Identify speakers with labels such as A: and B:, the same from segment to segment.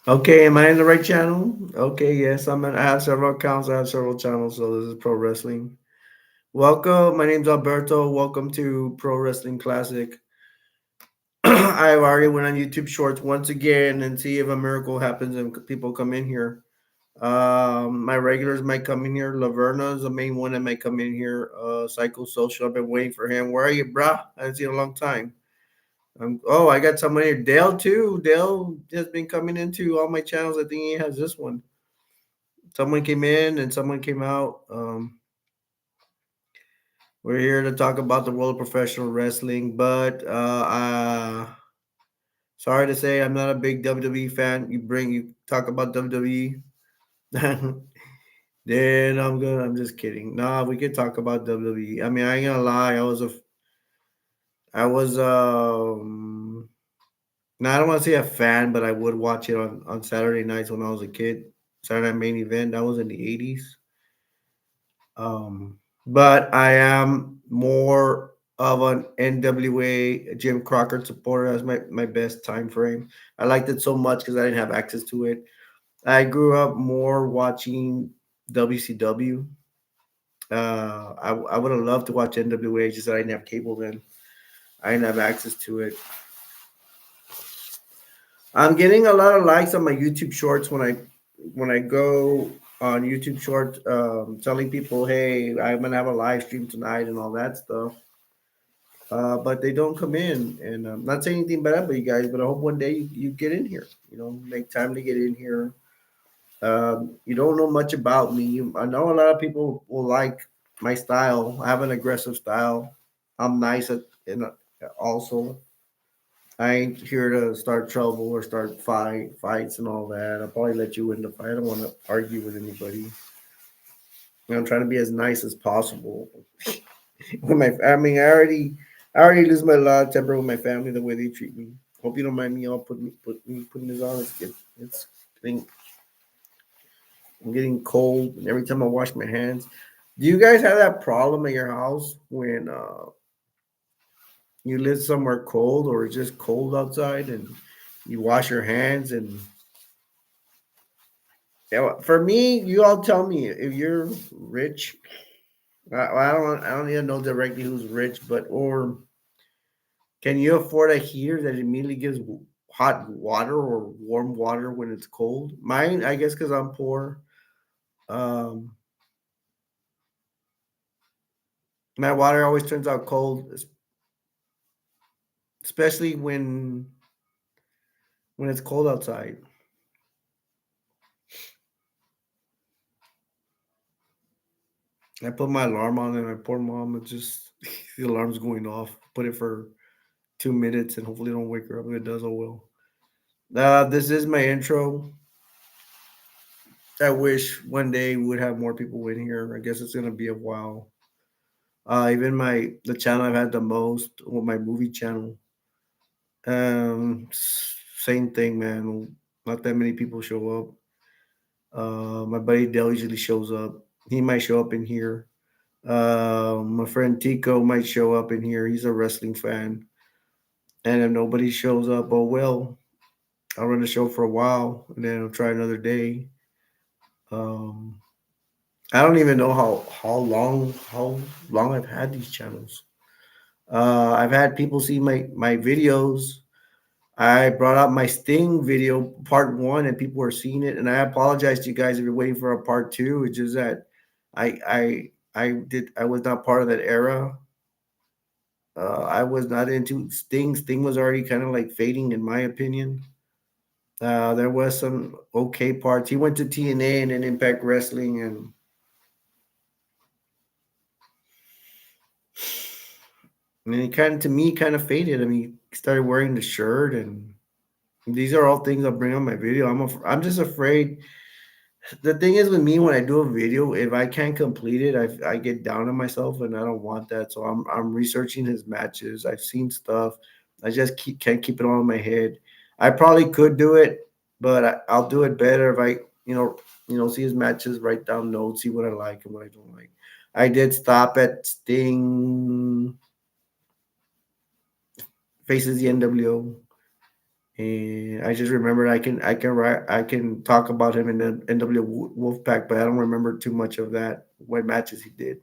A: Okay, am I in the right channel? Okay, yes, I have several accounts. I have several channels. So this is Pro Wrestling. Welcome. My name's Alberto. Welcome to Pro Wrestling Classic. I've already went on YouTube Shorts once again and see if a miracle happens and people come in here. My regulars might come in here. Laverna is the main one that might come in here. Psychosocial. I've been waiting for him. Where are you, brah? I haven't seen you in a long time. Oh, I got someone here. Dale too. Dale has been coming into all my channels. I think he has this one. Someone came in and someone came out. We're here to talk about the world of professional wrestling, but sorry to say, I'm not a big WWE fan. You talk about WWE, then I'm good. I'm just kidding. Nah, we could talk about WWE. I mean, I ain't gonna lie. I was now I don't want to say a fan, but I would watch it on Saturday nights when I was a kid. Saturday Night Main Event. That was in the '80s. But I am more of an NWA Jim Crockett supporter as my best time frame. I liked it so much because I didn't have access to it. I grew up more watching WCW. I would have loved to watch NWA, just that I didn't have cable then. I didn't have access to it. I'm getting a lot of likes on my YouTube Shorts when I go on YouTube Shorts, telling people, "Hey, I'm gonna have a live stream tonight" and all that stuff. But they don't come in, and I'm not saying anything bad about you guys, but I hope one day you get in here. Make time to get in here. You don't know much about me. I know a lot of people will like my style. I have an aggressive style. I'm nice also. I ain't here to start trouble or start fights and all that. I'll probably let you win the fight. I don't want to argue with anybody. I'm trying to be as nice as possible. I already lose my lot of temper with my family the way they treat me. Hope you don't mind me. I'll put me putting this on. It's getting I'm getting cold, and every time I wash my hands. Do you guys have that problem at your house when you live somewhere cold or it's just cold outside and you wash your hands and yeah, for me, you all tell me if you're rich. I don't even know directly who's rich, but or can you afford a heater that immediately gives hot water or warm water when it's cold? Mine, I guess, because I'm poor. Um, my water always turns out cold, especially when it's cold outside. I put my alarm on, and my poor mom, it just the alarm's going off. Put it for 2 minutes, and hopefully don't wake her up. If it does, oh well. This is my intro. I wish one day we would have more people in here. I guess it's gonna be a while. Even the channel I've had the most, well, my movie channel. Same thing, man. Not that many people show up. My buddy Dell usually shows up. He might show up in here. My friend Tico might show up in here. He's a wrestling fan. And if nobody shows up, oh well. I'll run the show for a while and then I'll try another day. Um, I don't even know how long I've had these channels. I've had people see my videos. I brought out my Sting video part one, and people were seeing it. And I apologize to you guys if you're waiting for a part two. It's just that I was not part of that era. I was not into Sting. Sting was already kind of like fading, in my opinion. There was some okay parts. He went to TNA and then Impact Wrestling, and then he kind of, to me, kind of faded. I mean, he started wearing the shirt, and these are all things I'll bring on my video. I'm just afraid. The thing is with me when I do a video, if I can't complete it, I get down on myself, and I don't want that. So I'm researching his matches. I've seen stuff. I just can't keep it all in my head. I probably could do it, but I'll do it better if I see his matches, write down notes, see what I like and what I don't like. I did stop at Sting faces the NWO, and I just remember I can talk about him in the NWO Wolfpack, but I don't remember too much of that. What matches he did.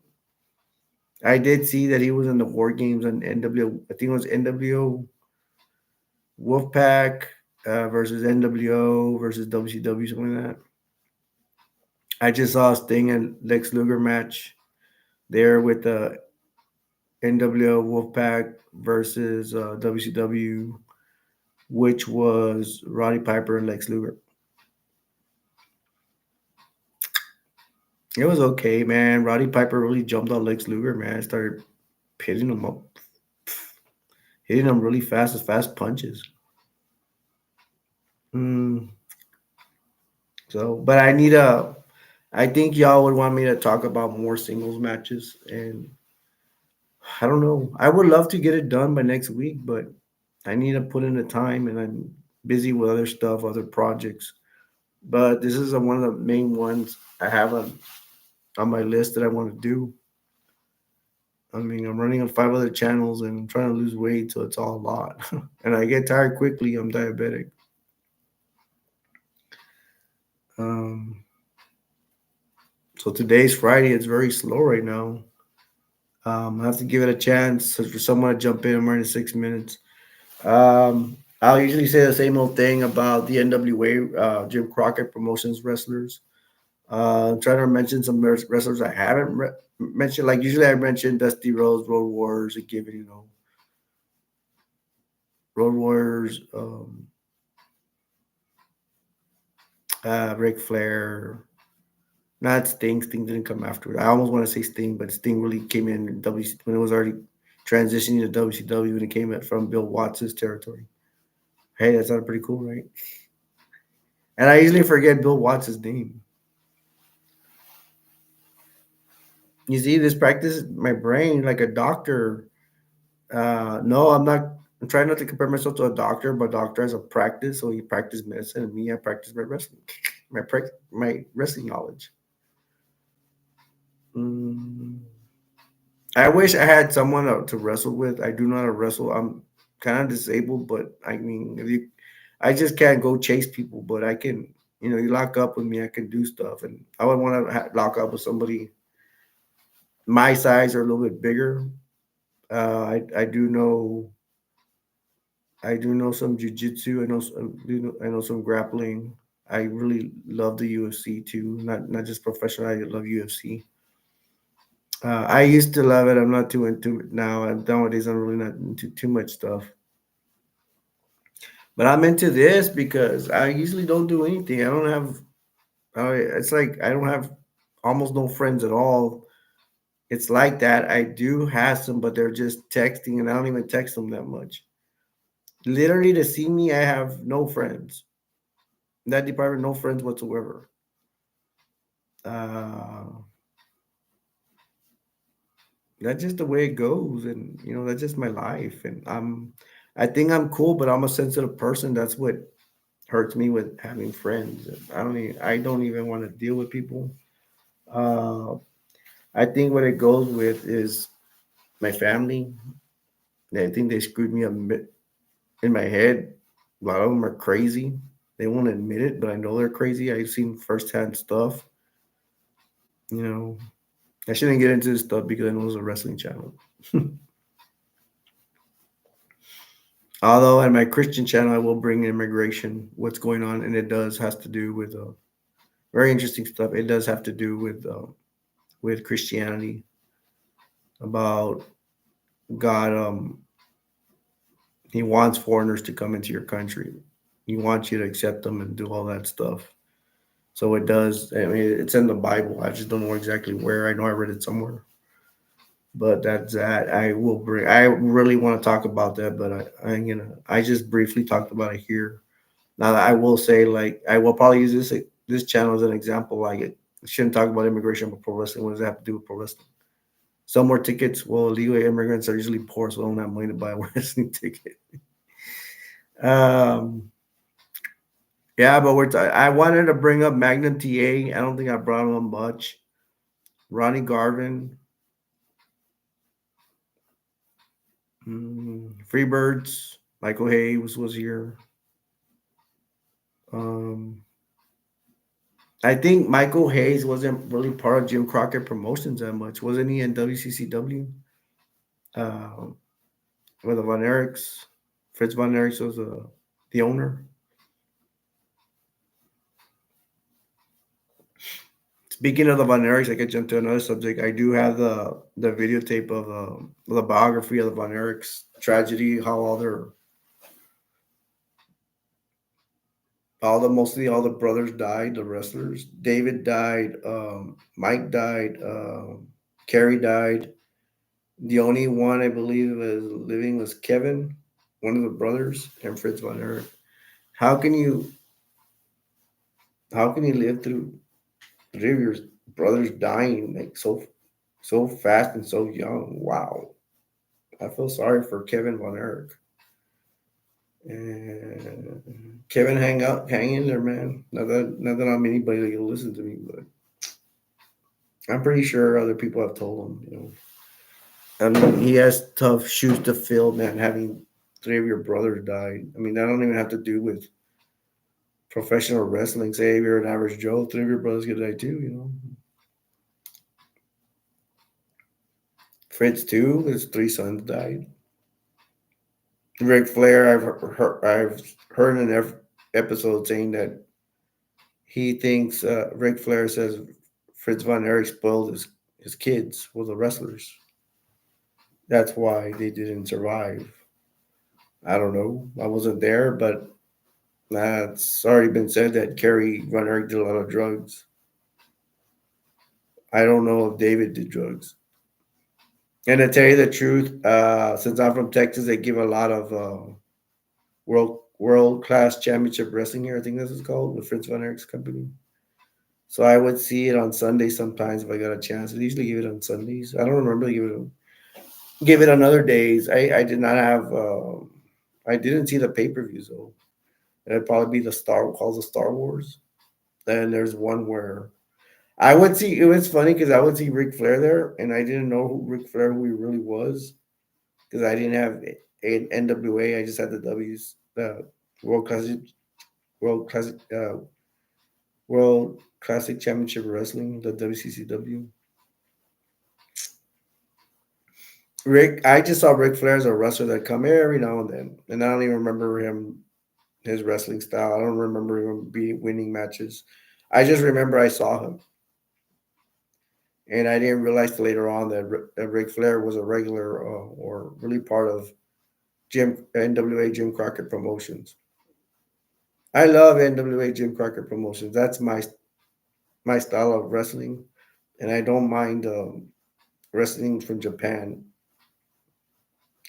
A: I did see that he was in the War Games on NWO. I think it was NWO Wolfpack versus NWO versus WCW, something like that. I just saw Sting and Lex Luger match there with the NWO Wolfpack versus WCW, which was Roddy Piper and Lex Luger. It was okay, man. Roddy Piper really jumped on Lex Luger, man. Started hitting him up, hitting him really fast, as fast punches. Mm, so, but I think y'all would want me to talk about more singles matches, and I don't know. I would love to get it done by next week, but I need to put in the time, and I'm busy with other stuff, other projects. But this is one of the main ones I have on my list that I want to do. I mean, I'm running on five other channels and I'm trying to lose weight, so it's all a lot. And I get tired quickly. I'm diabetic. Um, so today's Friday. It's very slow right now. I have to give it a chance for someone to jump in. I'm running 6 minutes. I'll usually say the same old thing about the NWA, Jim Crockett Promotions wrestlers. I'm trying to mention some wrestlers I haven't mentioned. Like usually I mention Dusty Rhodes, Road Warriors, and give it, Road Warriors, Ric Flair. Not Sting. Sting didn't come after. I almost want to say Sting, but Sting really came in when it was already transitioning to WCW when it came from Bill Watts' territory. Hey, that sounded pretty cool, right? And I usually forget Bill Watts' name. You see, this practice my brain like a doctor. No, I'm not. I'm trying not to compare myself to a doctor, but doctor has a practice, so he practiced medicine, and me, I practice my wrestling, my wrestling knowledge. Mm, I wish I had someone to wrestle with. I do know how to wrestle. I'm kind of disabled, but I mean, I just can't go chase people. But I can, you lock up with me, I can do stuff, and I would want to lock up with somebody my size or a little bit bigger. I do know some jujitsu. I know some grappling. I really love the UFC too. Not just professional. I love UFC. I used to love it. I'm not too into it now. And nowadays, I'm really not into too much stuff. But I'm into this because I usually don't do anything. I don't have. It's like I don't have almost no friends at all. It's like that. I do have some, but they're just texting, and I don't even text them that much. Literally, to see me, I have no friends. In that department, no friends whatsoever. Uh, that's just the way it goes, and that's just my life. And I think I'm cool, but I'm a sensitive person. That's what hurts me with having friends. I don't even want to deal with people. Uh, I think what it goes with is my family. I think they screwed me up in my head. A lot of them are crazy. They won't admit it, but I know they're crazy. I've seen firsthand stuff. You know, I shouldn't get into this stuff because I know it's a wrestling channel. Although on my Christian channel, I will bring immigration, what's going on, and it does has to do with very interesting stuff. It does have to do with Christianity about God. He wants foreigners to come into your country. He wants you to accept them and do all that stuff. So it does. I mean, it's in the Bible. I just don't know exactly where. I know I read it somewhere, but that's that. I will bring. I really want to talk about that, but I just briefly talked about it here. Now, I will say, like, I will probably use this channel as an example. Like, it shouldn't talk about immigration, but pro wrestling. What does that have to do with pro wrestling? Sell more tickets. Well, illegal immigrants are usually poor, so they don't have money to buy a wrestling ticket. Um, yeah, but I wanted to bring up Magnum TA. I don't think I brought him up much. Ronnie Garvin. Freebirds. Michael Hayes was here. Um, I think Michael Hayes wasn't really part of Jim Crockett Promotions that much, wasn't he? In WCCW, uh, with the Von Erichs, Fritz Von Erichs was the owner. Speaking of the Von Erichs, I could jump to another subject. I do have the videotape of the biography of the Von Erichs tragedy, how mostly all the brothers died, the wrestlers. David died, Mike died, Kerry died. The only one I believe was living was Kevin, one of the brothers, and Fritz Von Erich. How can you how can you live through three of your brothers dying like so fast and so young? Wow. I feel sorry for Kevin Von Erich. And Kevin, hang in there, man. Not that I'm anybody that will listen to me, but I'm pretty sure other people have told him. I mean, he has tough shoes to fill, man. Having three of your brothers died. I mean, that don't even have to do with professional wrestling. Say if you're an average Joe, three of your brothers could die too. Fritz too. His three sons died. Ric Flair, I've heard in an episode saying that he thinks Ric Flair says Fritz Von Erich spoiled his kids, well, the wrestlers. That's why they didn't survive. I don't know. I wasn't there, but it's already been said that Kerry Von Erich did a lot of drugs. I don't know if David did drugs. And to tell you the truth, since I'm from Texas, they give a lot of world class championship wrestling here. I think this is called with Fritz Von Erich's company. So I would see it on Sundays sometimes if I got a chance. I usually give it on Sundays. I don't remember give it on other days. I did not have. I didn't see the pay per views though. It'd probably be the Star Wars. Then there's one where I would see. It was funny because I would see Ric Flair there, and I didn't know who he really was because I didn't have an NWA. I just had the W's, the World Classic, World Classic, World Classic Championship Wrestling, the WCCW. I just saw Ric Flair as a wrestler that come every now and then, and I don't even remember his wrestling style. I don't remember him winning matches. I just remember I saw him, and I didn't realize till later on that Ric Flair was a regular or really part of NWA Jim Crockett Promotions. I love NWA Jim Crockett Promotions. That's my style of wrestling, and I don't mind wrestling from Japan.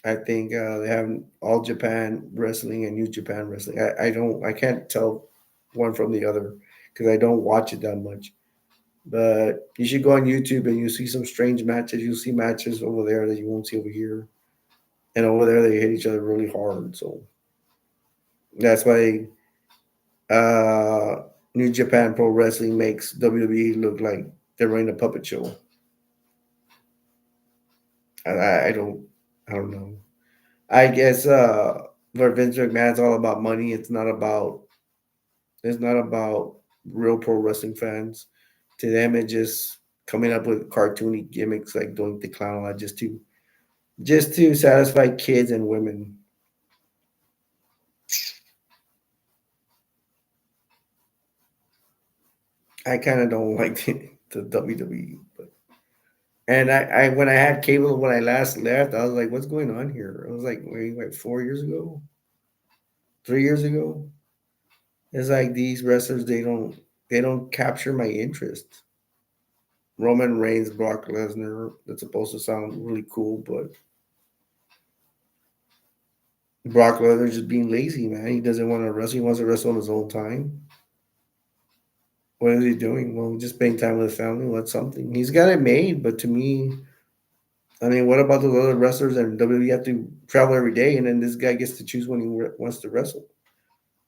A: I think they have all Japan wrestling and New Japan wrestling. I can't tell one from the other because I don't watch it that much. But you should go on YouTube and you see some strange matches. You'll see matches over there that you won't see over here, and over there they hit each other really hard. So that's why uh, New Japan Pro Wrestling makes WWE look like they're running a puppet show. I I don't know. I guess for Vince McMahon, it's all about money. It's not about real pro wrestling fans. To them, it's just coming up with cartoony gimmicks like Doink the Clown, a lot just to satisfy kids and women. I kind of don't like the WWE, but and I when I had cable when I last left, I was like, what's going on here? I was like, wait, 4 years ago, 3 years ago. It's like these wrestlers they don't capture my interest. Roman Reigns, Brock Lesnar. That's supposed to sound really cool, but Brock Lesnar's just being lazy, man. He doesn't want to wrestle. He wants to wrestle on his own time. What is he doing? Well, just spending time with his family. What's something? He's got it made, but to me, I mean, what about those other wrestlers and WWE have to travel every day, and then this guy gets to choose when he wants to wrestle?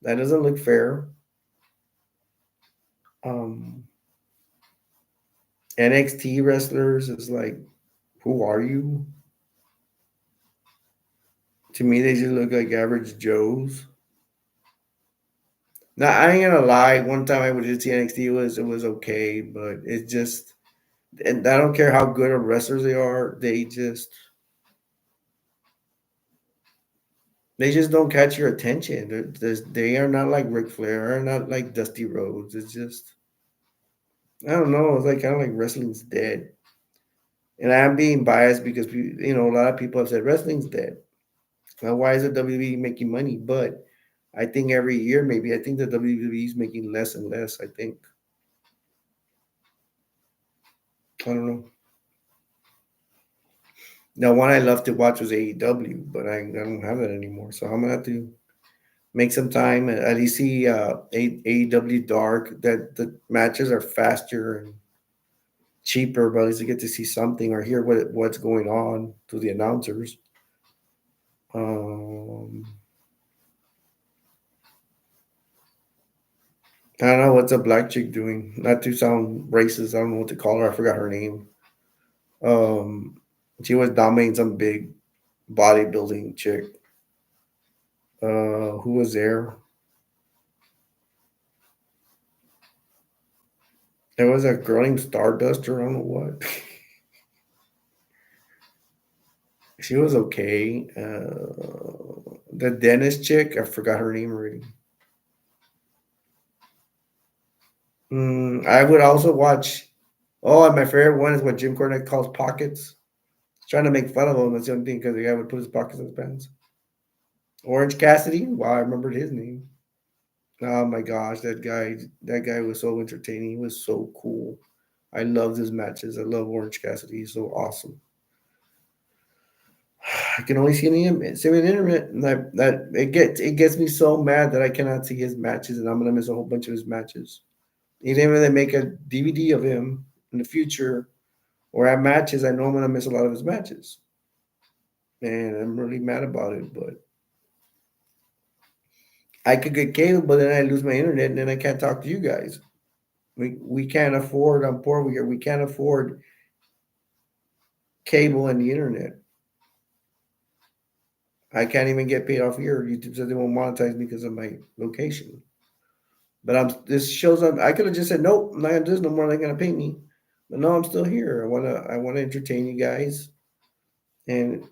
A: That doesn't look fair. Um, NXT wrestlers is like, who are you? To me, they just look like average Joes. Now, I ain't gonna lie. One time I went to see NXT, it was okay, but it just, and I don't care how good of wrestlers they are, they just don't catch your attention. They are not like Ric Flair, are not like Dusty Rhodes. It's just, I don't know. It's like kind of like wrestling's dead. And I'm being biased because a lot of people have said wrestling's dead. Now, why is the WWE making money? But I think every year, maybe I think the WWE is making less and less. I think, I don't know. Now, one I loved to watch was AEW, but I don't have that anymore. So I'm gonna have to make some time and at least see AEW Dark. That the matches are faster and cheaper, but at least I get to see something or hear what's going on through the announcers. Um, I don't know what's a black chick doing. Not to sound racist, I don't know what to call her. I forgot her name. Um, she was dominating some big bodybuilding chick. Who was there? There was a girl named Stardust or I don't know what. She was okay. The dentist chick, I forgot her name already. I would also watch. Oh, and my favorite one is what Jim Cornette calls pockets. He's trying to make fun of him. That's the only thing because the guy would put his pockets in his pants. Orange Cassidy. Wow, I remembered his name. Oh my gosh, that guy was so entertaining. He was so cool. I loved his matches. I love Orange Cassidy. He's so awesome. I can only see on the internet. And that it gets me so mad that I cannot see his matches, and I'm gonna miss a whole bunch of his matches. Even if they make a DVD of him in the future or at matches, I know I'm gonna miss a lot of his matches, and I'm really mad about it. But I could get cable, but then I lose my internet, and then I can't talk to you guys. We can't afford. I'm poor. We can't afford cable and the internet. I can't even get paid off here. YouTube says they won't monetize me because of my location. But this shows up. I could have just said nope. I'm not gonna do this no more. They're gonna pay me. But no, I'm still here. I wanna entertain you guys. And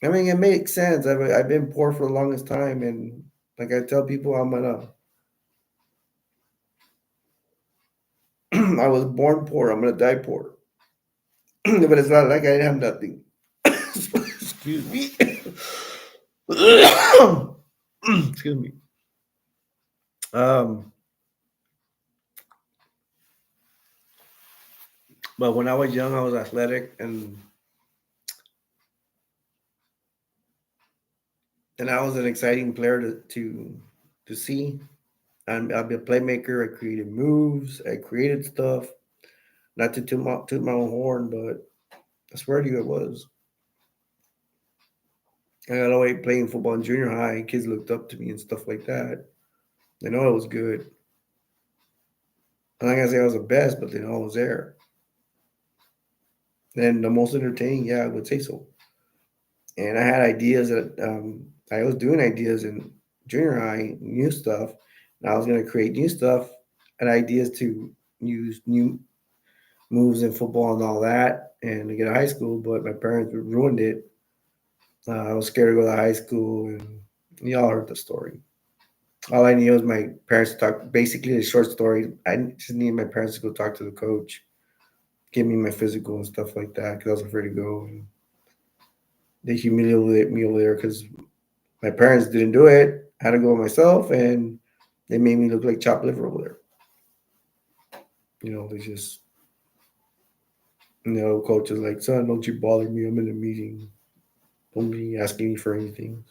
A: I mean, it makes sense. I've been poor for the longest time, and like I tell people, I was born poor. I'm gonna die poor. But it's not like I didn't have nothing. Excuse me. Excuse me. Um, but when I was young, I was athletic, and I was an exciting player to see. I'll be a playmaker. I created moves. I created stuff. Not to toot my own horn, but I swear to you, it was. I got away playing football in junior high. Kids looked up to me and stuff like that. They know I was good. I'm not gonna say I was the best, but they know I was there. And the most entertaining, yeah, I would say so. And I had ideas that I was doing ideas in junior high, new stuff. And I was gonna create new stuff and ideas to use new moves in football and all that, and to get to high school. But my parents ruined it. I was scared to go to high school, and y'all heard the story. All I knew was my parents to talk. Basically, the short story, I just needed my parents to go talk to the coach, give me my physical and stuff like that because I was afraid to go. And they humiliated me over there because my parents didn't do it. I had to go myself, and they made me look like chopped liver over there. They just, coach is like, son, don't you bother me. I'm in a meeting. Don't be asking me for anything.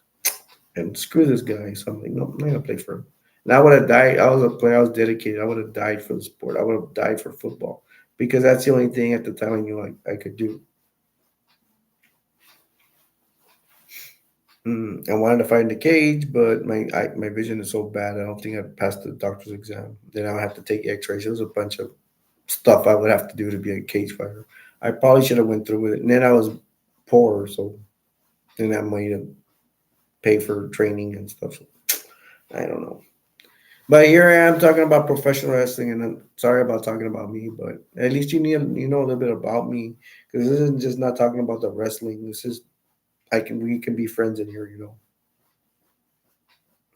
A: And screw this guy. So I'm like, no, I'm not gonna play for him. And I would have died. I was a player. I was dedicated. I would have died for the sport. I would have died for football because that's the only thing at the time I knew I could do. I wanted to fight in the cage, but my vision is so bad. I don't think I passed the doctor's exam. Then I would have to take X-rays. There was a bunch of stuff I would have to do to be a cage fighter. I probably should have went through with it. And then I was poor, so didn't have money to. pay for training and stuff. So I don't know. But here I am talking about professional wrestling, and I'm sorry about talking about me, but at least you know a little bit about me because this isn't just not talking about the wrestling. This is we can be friends in here. You know,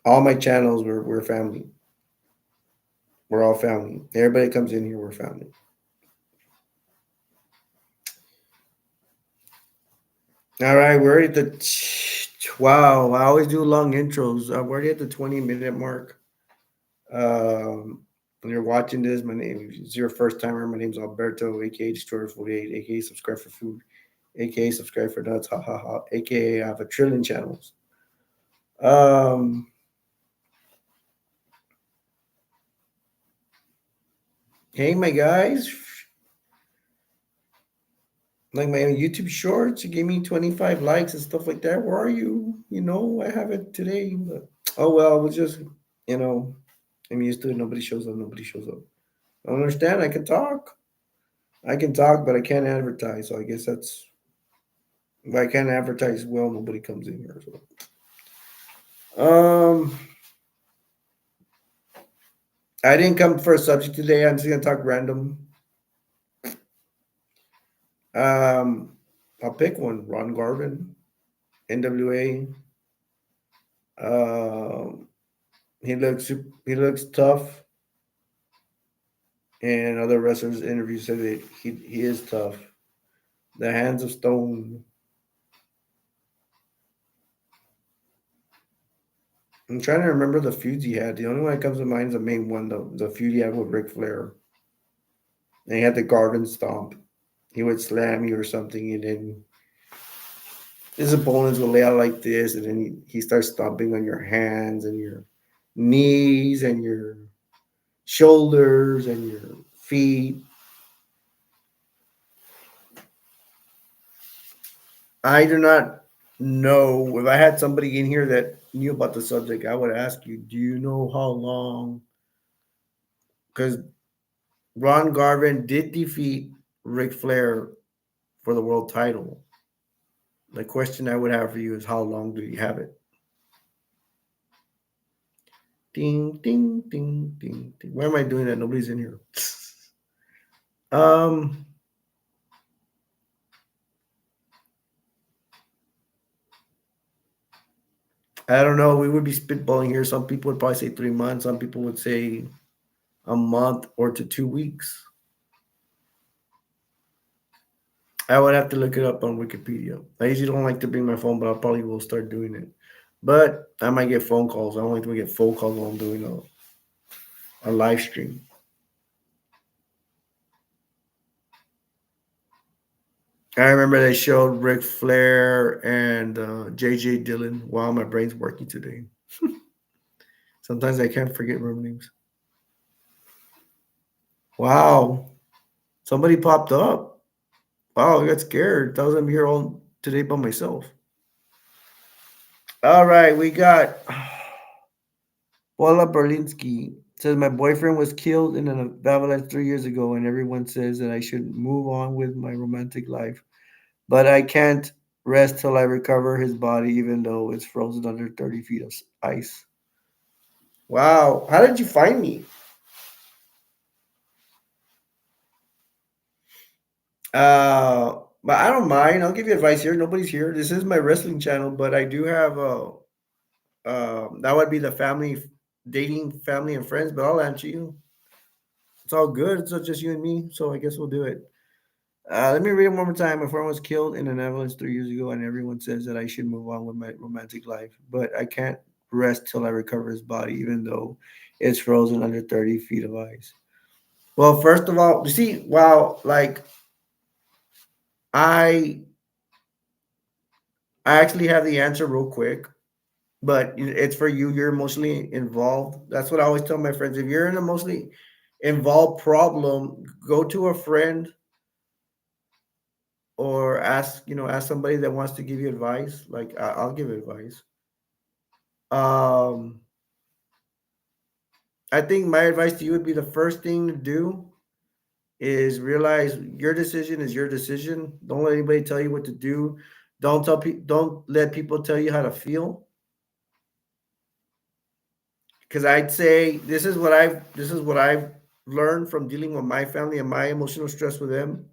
A: all my channels we're family. We're all family. Everybody comes in here, we're family. All right, we're already at the wow. I always do long intros. We're already at the 20-minute mark. When you're watching this, my name is your first timer. My name's Alberto, aka Destroyer 48, aka Subscribe for Food, aka Subscribe for Nuts, ha ha ha, aka I have a trillion channels. Um, hey, my guys, like my YouTube shorts, you gave me 25 likes and stuff like that. Where are you? You know, I have it today, but oh well, we'll just, you know, I'm used to it. Nobody shows up, nobody shows up. I don't understand. I can talk. I can talk, but I can't advertise. So I guess that's if I can't advertise well, nobody comes in here. So, I didn't come for a subject today. I'm just gonna talk random. Um, I'll pick one. Ron Garvin, NWA. Um, he looks tough, and other wrestlers interviews said that he is tough. The Hands of Stone. I'm trying to remember the feuds he had. The only one that comes to mind is the main one, the feud he had with Ric Flair. And he had the Garvin stomp. He would slam you or something, and then his opponents will lay out like this, and then he starts stomping on your hands and your knees and your shoulders and your feet. I do not know if I had somebody in here that knew about the subject. I would ask you, do you know how long? Because Ron Garvin did defeat Ric Flair for the world title. The question I would have for you is, how long do you have it? Ding, ding, ding, ding, ding. Why am I doing that? Nobody's in here. Um, I don't know. We would be spitballing here. Some people would probably say 3 months. Some people would say a month or to 2 weeks. I would have to look it up on Wikipedia. I usually don't like to bring my phone, but I probably will start doing it. But I might get phone calls. I don't like to get phone calls while I'm doing a live stream. I remember they showed Ric Flair and JJ Dillon. Wow, my brain's working today. Sometimes I can't forget room names. Wow, somebody popped up. Wow, I got scared. I was gonna be here all today by myself. All right, we got Paula Berlinski says my boyfriend was killed in an avalanche 3 years ago, and everyone says that I should move on with my romantic life, but I can't rest till I recover his body, even though it's frozen under 30 feet of ice. Wow, how did you find me? But I don't mind. I'll give you advice here. Nobody's here. This is my wrestling channel, but I do have that would be the family dating family and friends. But I'll answer you. It's all good. It's not just you and me, so I guess we'll do it. Let me read it one more time. My friend was killed in an avalanche 3 years ago, and everyone says that I should move on with my romantic life, but I can't rest till I recover his body, even though it's frozen under 30 feet of ice. Well, first of all, you see, wow, like I I actually have the answer real quick, but it's for you. You're emotionally involved. That's what I always tell my friends. If you're in an emotionally involved problem, go to a friend or ask somebody that wants to give you advice. Like I'll give advice. Um, I think my advice to you would be the first thing to do is realize your decision is your decision. Don't let anybody tell you what to do. Don't let people tell you how to feel. Because I'd say this is what I've learned from dealing with my family and my emotional stress with them.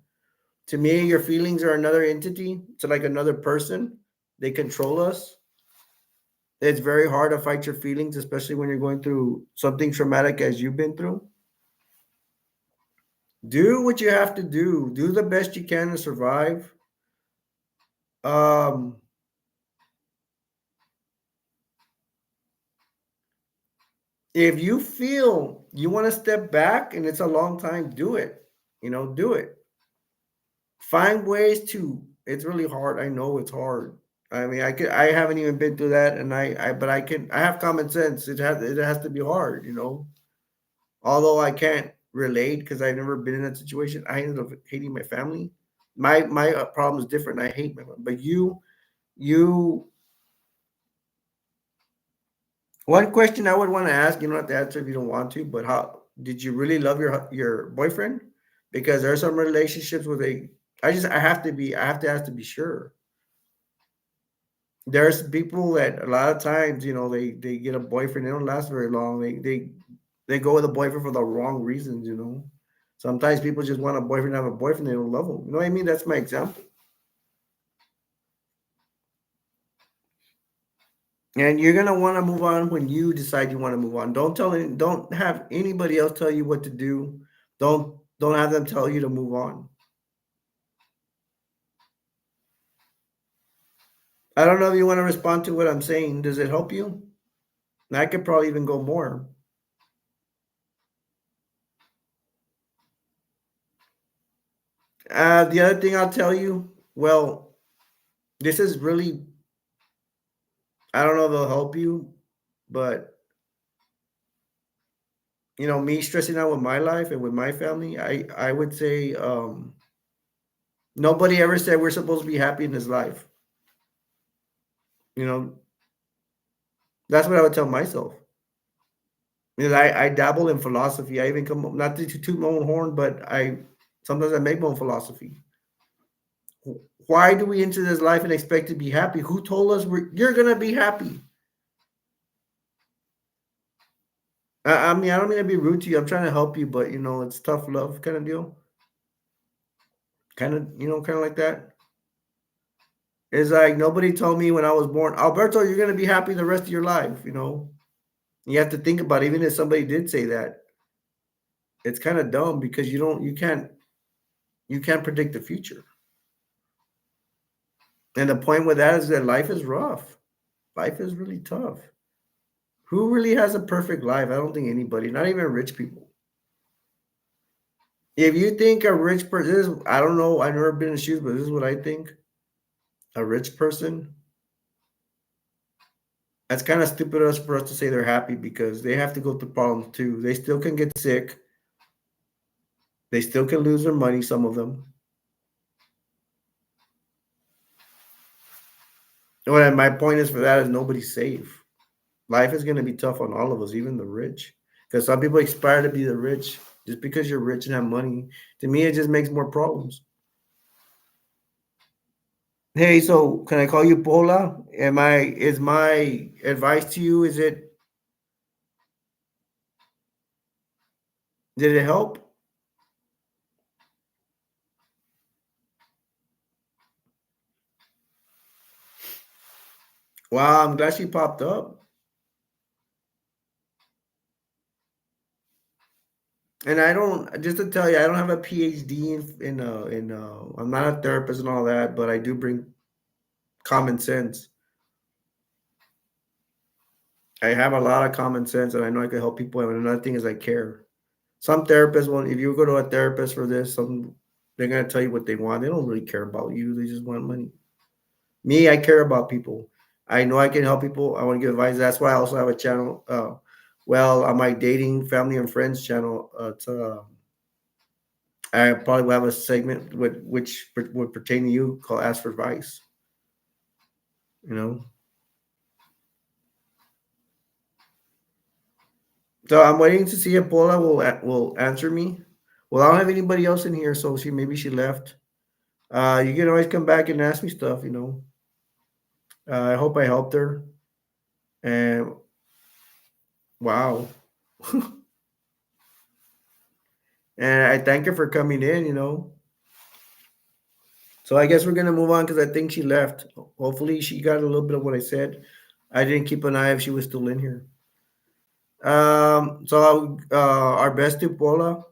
A: To me, your feelings are another entity. It's like another person. They control us. It's very hard to fight your feelings, especially when you're going through something traumatic as you've been through. Do what you have to do. Do the best you can to survive. Um, if you feel you want to step back and it's a long time, do it. Do it. Find ways to. It's really hard. I know it's hard. I mean, I haven't even been through that, and but I have common sense. It has to be hard. Although I can't relate because I've never been in that situation. I ended up hating my family. My problem is different. I hate my family, but you. One question I would want to ask, you don't have to answer if you don't want to, but how did you really love your boyfriend? Because there are some relationships where I have to ask to be sure. There's people that a lot of times, they get a boyfriend, they don't last very long. They go with a boyfriend for the wrong reasons. Sometimes people just want a boyfriend to have a boyfriend, they don't love him. You know what I mean? That's my example. And you're gonna want to move on when you decide you want to move on. Don't have anybody else tell you what to do. Don't have them tell you to move on. I don't know if you want to respond to what I'm saying. Does it help you? I could probably even go more. The other thing I'll tell you, well, this is really, I don't know if they'll help you, but me stressing out with my life and with my family, I would say nobody ever said we're supposed to be happy in this life. You know, that's what I would tell myself. Because I dabble in philosophy. I even come up, not to toot my own horn, but I sometimes I make my own philosophy. Why do we enter this life and expect to be happy? Who told us you're gonna be happy? I mean, I don't mean to be rude to you. I'm trying to help you, but it's tough love kind of deal. Kind of like that. It's like nobody told me when I was born, Alberto, you're gonna be happy the rest of your life. You have to think about it, even if somebody did say that, it's kind of dumb because you can't predict the future. And the point with that is that life is rough. Life is really tough. Who really has a perfect life? I don't think anybody, not even rich people. If you think a rich person, I don't know, I've never been in shoes, but this is what I think. A rich person, that's kind of stupid of us for us to say they're happy because they have to go through problems too. They still can get sick. They still can lose their money, some of them. Well, my point is for that is nobody's safe. Life is going to be tough on all of us, even the rich. Because some people aspire to be the rich. Just because you're rich and have money, to me, it just makes more problems. Hey, so can I call you Paula? Is my advice to you, did it help? Wow, I'm glad she popped up. And I don't, just to tell you, I don't have a PhD I'm not a therapist and all that, but I do bring common sense. I have a lot of common sense and I know I can help people. And another thing is I care. Some therapists will, if you go to a therapist for this, they're gonna tell you what they want. They don't really care about you. They just want money. Me, I care about people. I know I can help people. I want to give advice. That's why I also have a channel. Well, on my dating, family, and friends channel, I probably will have a segment which would pertain to you called "Ask for Advice." You know, so I'm waiting to see if Paula will answer me. Well, I don't have anybody else in here, so maybe she left. You can always come back and ask me stuff. I hope I helped her. And Wow. And I thank her for coming in. So I guess we're gonna move on because I think she left. Hopefully she got a little bit of what I said. I didn't keep an eye if she was still in here. So our best to Paula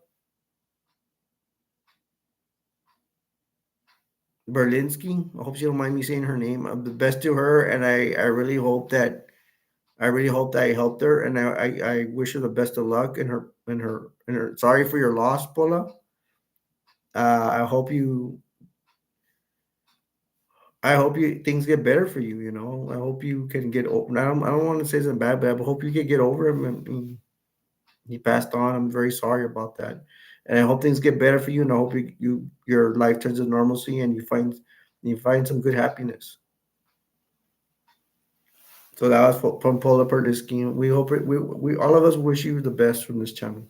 A: Berlinski. I hope she don't mind me saying her name. The best to her, and I really hope that I helped her, and I wish her the best of luck in her. Sorry for your loss, Paula. I hope you things get better for you. I hope you can get over. I don't want to say something bad, but I hope you can get over him. And he passed on. I'm very sorry about that, and I hope things get better for you. And I hope your life turns to normalcy and you find some good happiness. So that was from Paula Perdisky. We hope we all of us wish you the best from this channel.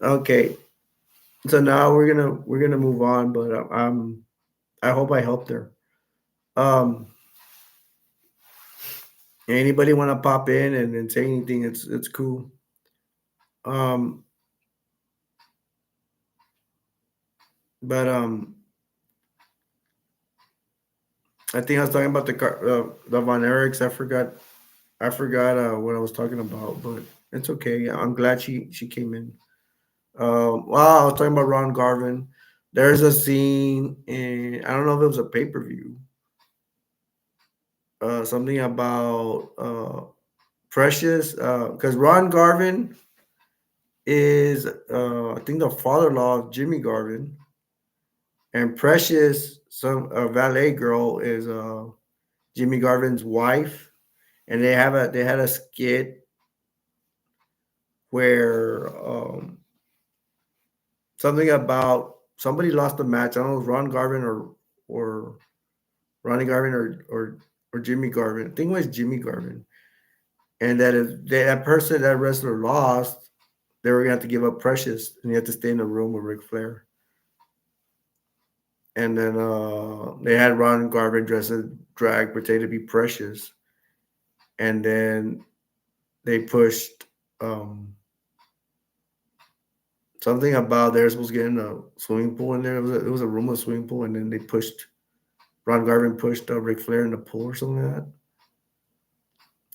A: Okay, so now we're gonna move on, but I hope I helped her. Um, Anybody want to pop in and say anything? It's cool. Um, but I think I was talking about the Von Erichs. I forgot what I was talking about, but it's okay. I'm glad she came in. Wow, I was talking about Ron Garvin. There's a scene in I don't know if it was a pay-per-view. Something about Precious, because Ron Garvin is I think the father-in-law of Jimmy Garvin, and Precious, some valet girl, is Jimmy Garvin's wife, and they had a skit where something about somebody lost a match. I don't know if it was Ron Garvin or Ronnie Garvin or Jimmy Garvin. I think it was Jimmy Garvin, and that if that person, that wrestler, lost, they were gonna have to give up Precious, and you had to stay in the room with Ric Flair. And then they had Ron Garvin dressed as drag, pretend to be Precious, and then they pushed um, something about they're supposed to get in a swimming pool in there. It was a room with a swimming pool, and then Ron Garvin pushed Ric Flair in the pool or something like that.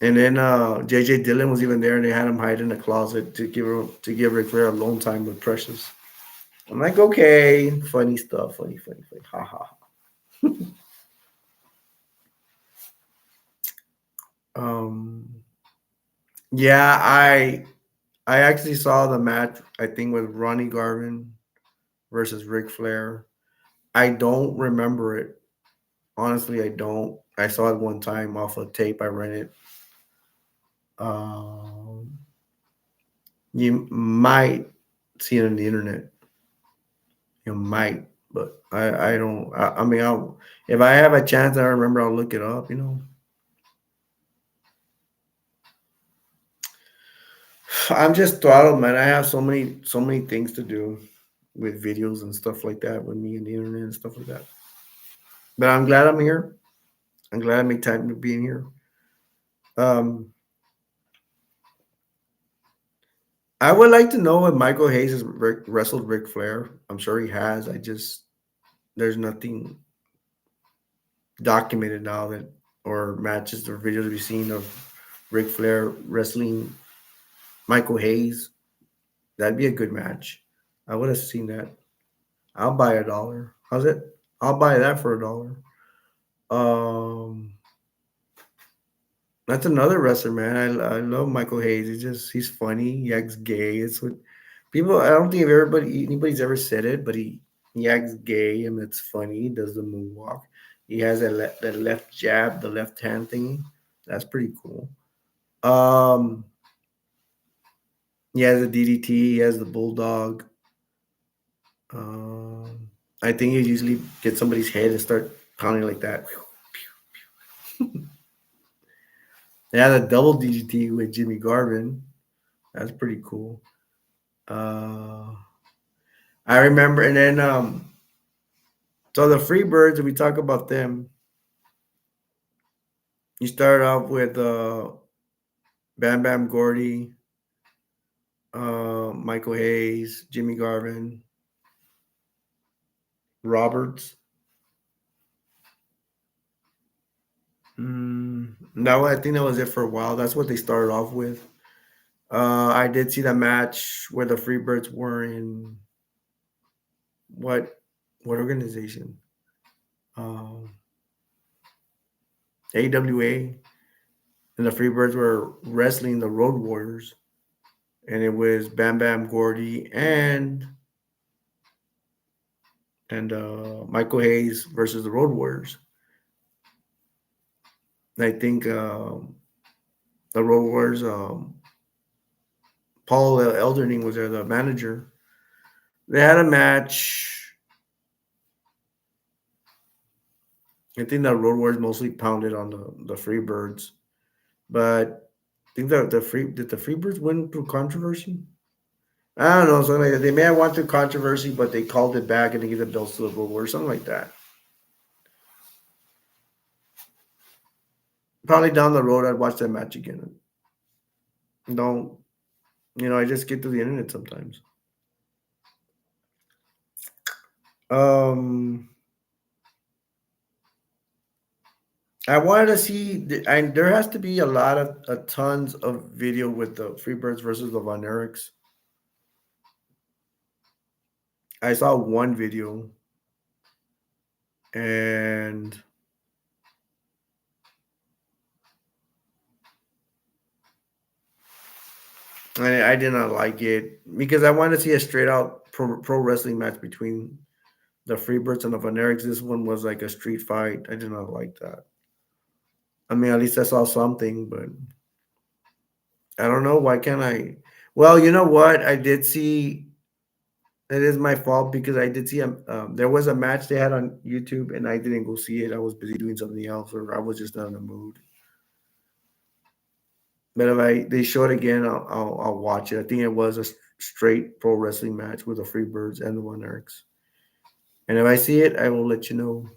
A: And then JJ Dillon was even there, and they had him hide in a closet to give Ric Flair alone time with Precious. I'm like, okay, funny stuff, funny, funny, funny, ha ha. Um, yeah, I actually saw the match. I think with Ronnie Garvin versus Ric Flair. I don't remember it. Honestly, I don't. I saw it one time off a tape. I rented. Um, you might see it on the internet. You might, but I don't. I mean, if I have a chance, I remember. I'll look it up. I'm just throttled, man. I have so many things to do with videos and stuff like that with me and the internet and stuff like that. But I'm glad I'm here. I'm glad I make time to be in here. Um, I would like to know if Michael Hayes has wrestled Ric Flair. I'm sure he has. There's nothing documented now that or matches or videos we've seen of Ric Flair wrestling Michael Hayes. That'd be a good match. I would have seen that. I'll buy $1. How's it? I'll buy that for $1. Um, that's another wrestler, man. I love Michael Hayes. He's funny. He acts gay. It's what people. I don't think if anybody's ever said it, but he acts gay and it's funny. He does the moonwalk. He has that left jab, the left hand thingy. That's pretty cool. Um, he has a DDT. He has the bulldog. Um, I think he usually get somebody's head and start pounding like that. They had a double DDT with Jimmy Garvin. That's pretty cool. Uh, I remember, and then so the Freebirds, if we talk about them, you start off with Bam Bam Gordy. Michael Hayes, Jimmy Garvin, Roberts. No, I think that was it for a while. That's what they started off with. I did see the match where the Freebirds were in what organization? Um, AWA, and the Freebirds were wrestling the Road Warriors, and it was Bam Bam Gordy and Michael Hayes versus the Road Warriors. And I think the Road Warriors, Paul Eldering was there, the manager. They had a match. I think the Road Warriors mostly pounded on the Freebirds, but I think the Freebirds win through controversy. I don't know, something like that. They may have won through controversy, but they called it back and they gave the belts to the Road Warriors, something like that. Probably down the road, I'd watch that match again. Don't I just get to the internet sometimes. Um, I wanted to see. There has to be a lot of tons of video with the Freebirds versus the Von Erichs. I saw one video, and I did not like it because I wanted to see a straight out pro wrestling match between the Freebirds and the Von Erichs. This one was like a street fight. I did not like that. I mean, at least I saw something, but I don't know. Why can't I? Well, you know what? I did see. It is my fault because I did see there was a match they had on YouTube and I didn't go see it. I was busy doing something else, or I was just not in the mood. But if they show it again, I'll watch it. I think it was a straight pro wrestling match with the Freebirds and the One Eric's. And if I see it, I will let you know.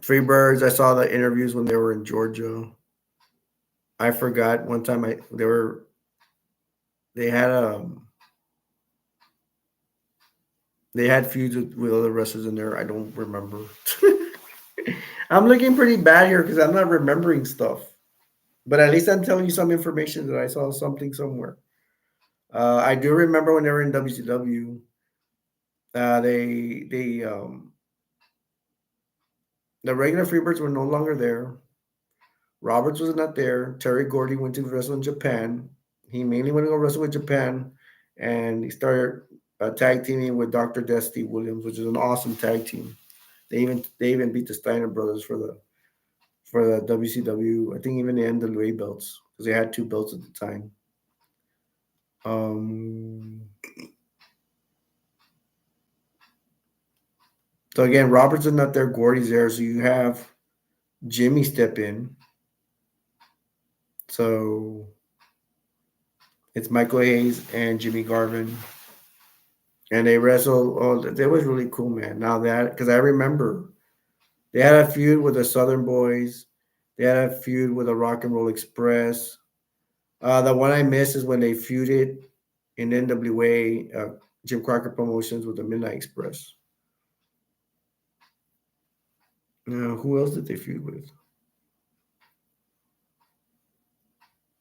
A: Freebirds. I saw the interviews when they were in Georgia. I forgot one time they had they had feuds with other wrestlers in there. I don't remember. I'm looking pretty bad here because I'm not remembering stuff. But at least I'm telling you some information that I saw something somewhere. I do remember when they were in WCW. They the regular Freebirds were no longer there. Roberts was not there. Terry Gordy went to wrestle in Japan. He mainly went to go wrestle with Japan, and he started tag teaming with Dr. Dusty Williams, which is an awesome tag team. They even beat the Steiner brothers for the WCW. I think even the NWA belts because they had two belts at the time. Um, so again, Roberts is not there. Gordy's there, so you have Jimmy step in. So it's Michael Hayes and Jimmy Garvin, and they wrestle. Oh, that was really cool, man. Now that because I remember they had a feud with the Southern Boys. They had a feud with the Rock and Roll Express. The one I missed is when they feuded in NWA, Jim Crockett Promotions with the Midnight Express. Who else did they feud with?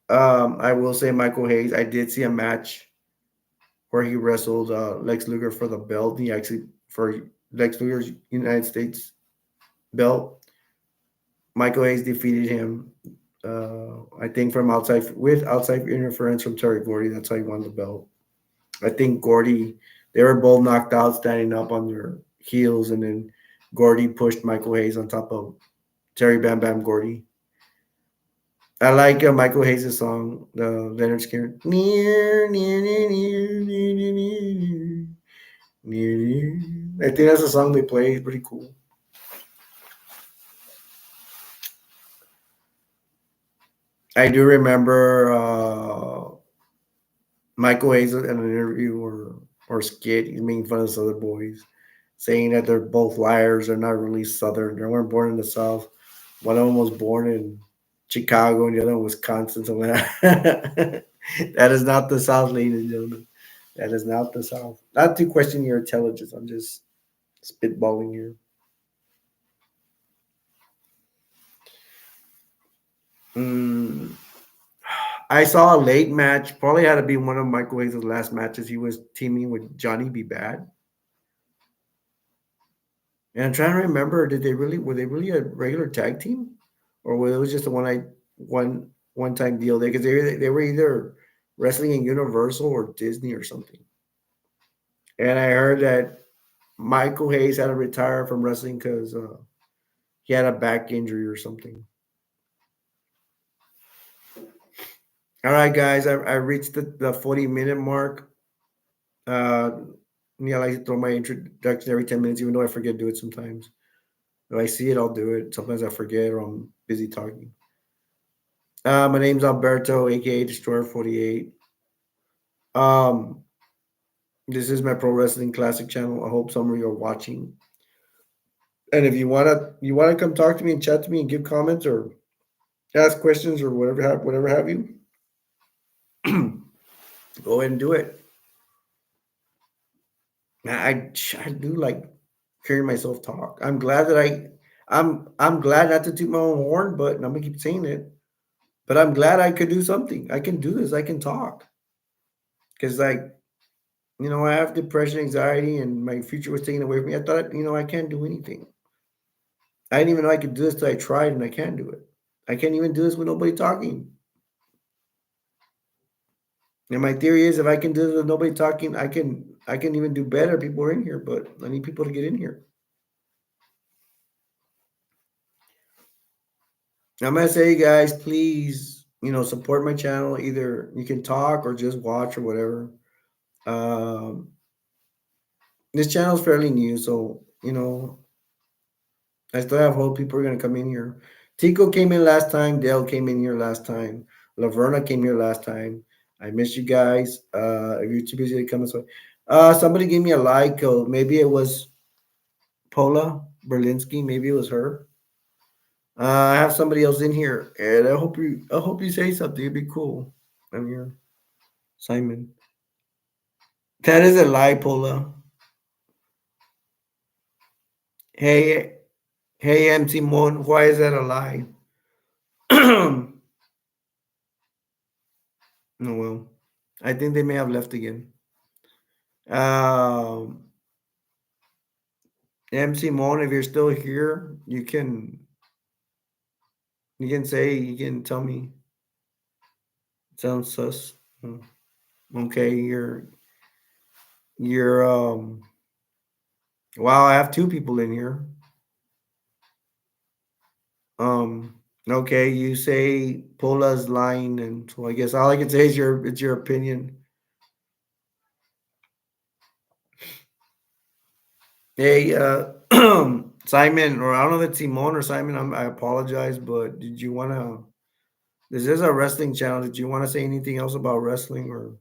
A: I will say Michael Hayes. I did see a match where he wrestled Lex Luger for the belt. He actually for Lex Luger's United States belt. Michael Hayes defeated him. I think from outside interference from Terry Gordy. That's how he won the belt. I think Gordy. They were both knocked out, standing up on their heels, and then Gordy pushed Michael Hayes on top of Terry Bam Bam Gordy. I like Michael Hayes' song, the Leonard Skinner. Near, near, near, near, near, near, near, near, near. I think that's a song they play. It's pretty cool. I do remember Michael Hayes in an interview or skit. He's making fun of the other boys, saying that they're both liars. They're not really Southern. They weren't born in the South. One of them was born in Chicago, and the other one Wisconsin. Something like that. That is not the South, ladies and gentlemen. That is not the South. Not to question your intelligence. I'm just spitballing here. Mm, I saw a late match. Probably had to be one of Michael Hayes' last matches. He was teaming with Johnny B. Bad. And I'm trying to remember, did they really were they really a regular tag team, or was it was just a one time deal? Because they were either wrestling in Universal or Disney or something. And I heard that Michael Hayes had to retire from wrestling because he had a back injury or something. All right, guys, I reached the 40-minute mark. Uh, yeah, I like to throw my introduction every 10 minutes, even though I forget to do it sometimes. If I see it, I'll do it. Sometimes I forget or I'm busy talking. My name's Alberto, aka Destroyer 48. Um, this is my pro wrestling classic channel. I hope some of you are watching. And if you wanna come talk to me and chat to me and give comments or ask questions or whatever have you, go ahead and do it. I do like hearing myself talk. I'm glad not to toot my own horn, but I'm gonna keep saying it. But I'm glad I could do something. I can do this. I can talk because I have depression, anxiety, and my future was taken away from me. I thought I can't do anything. I didn't even know I could do this till I tried, and I can do it. I can't even do this with nobody talking. And my theory is, if I can do this with nobody talking, I can even do better. People are in here, but I need people to get in here. I'm gonna say, guys, please, support my channel. Either you can talk or just watch or whatever. Um, this channel is fairly new, so I still have hope people are gonna come in here. Tico came in last time. Dale came in here last time. Laverna came here last time. I miss you guys. If you're too busy to come this way, somebody gave me a like. Oh, maybe it was Paula Berlinski. Maybe it was her. I have somebody else in here, and I hope you say something. It'd be cool. I'm here, Simon. That is a lie, Paula. Hey, hey, MC Mon. Why is that a lie? Oh well, I think they may have left again. Um, MC Mon, if you're still here, you can tell me. Sounds sus. Hmm. Okay, you're wow, I have two people in here. Okay, you say Pola's lying, and so I guess all I can say is it's your opinion. Hey, Simon, or I don't know if it's Simon or Simon. I apologize, but did you want to? This is a wrestling channel. Did you want to say anything else about wrestling, or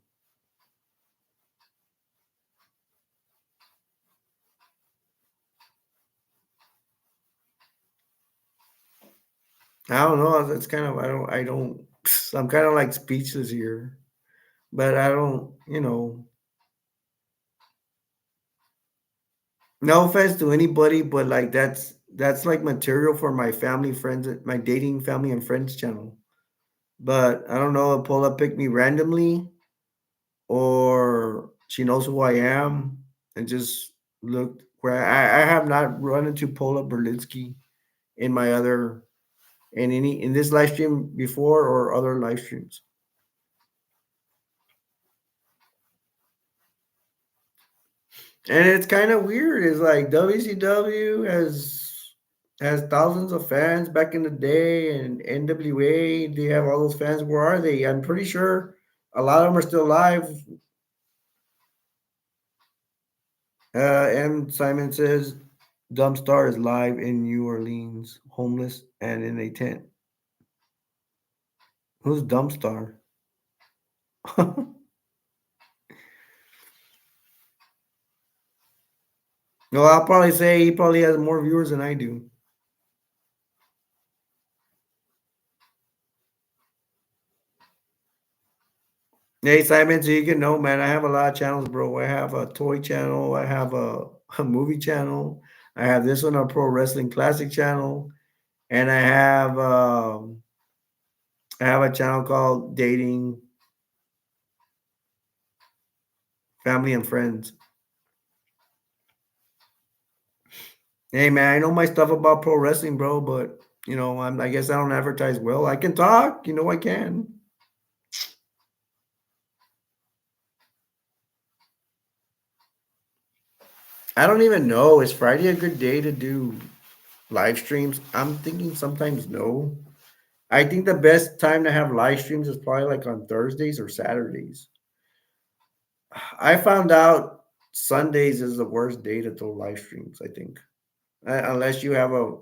A: I don't know. It's kind of I don't. I'm kind of like speechless here, but I don't. No offense to anybody, but like that's like material for my family, friends, my dating family and friends channel. But I don't know if Paula picked me randomly or she knows who I am and just looked where I have not run into Paula Berlinski in my other in this live stream before or other live streams. And it's kind of weird. It's like WCW has thousands of fans back in the day, and NWA they have all those fans. Where are they? I'm pretty sure a lot of them are still alive. M. Simon says Dumpstar is live in New Orleans, homeless and in a tent. Who's Dumpstar? No, I'll probably say he probably has more viewers than I do. Hey Simon, so you can know, man. I have a lot of channels, bro. I have a toy channel. I have a movie channel. I have this one, a pro wrestling classic channel, and I have a channel called Dating, Family, and Friends. Hey man, I know my stuff about pro wrestling, bro, but I guess I don't advertise well. I can talk, I can. I don't even know. Is Friday a good day to do live streams? I'm thinking sometimes no. I think the best time to have live streams is probably like on Thursdays or Saturdays. I found out Sundays is the worst day to do live streams, I think. Unless you have a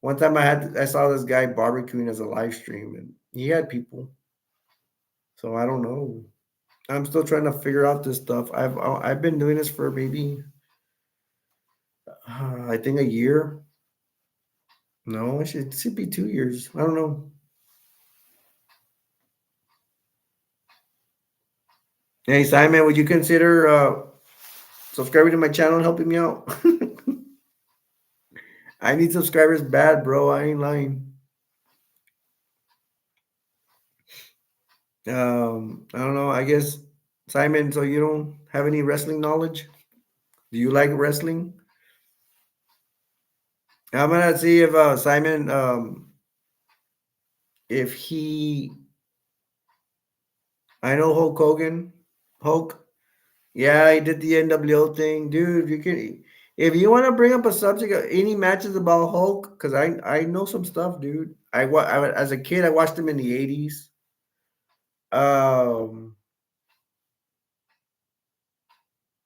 A: one time I saw this guy barbecuing as a live stream and he had people. So I don't know. I'm still trying to figure out this stuff. I've been doing this for maybe I think a year. No, it should be 2 years. I don't know. Hey Simon, would you consider subscribing to my channel and helping me out? I need subscribers bad, bro. I ain't lying. I don't know. I guess Simon. So you don't have any wrestling knowledge? Do you like wrestling? I'm gonna see if Simon, if he. I know Hulk Hogan. Hulk. Yeah, he did the NWO thing, dude. You can, if you want to bring up a subject, any matches about Hulk, because I know some stuff, dude. As a kid, I watched him in the '80s. Um,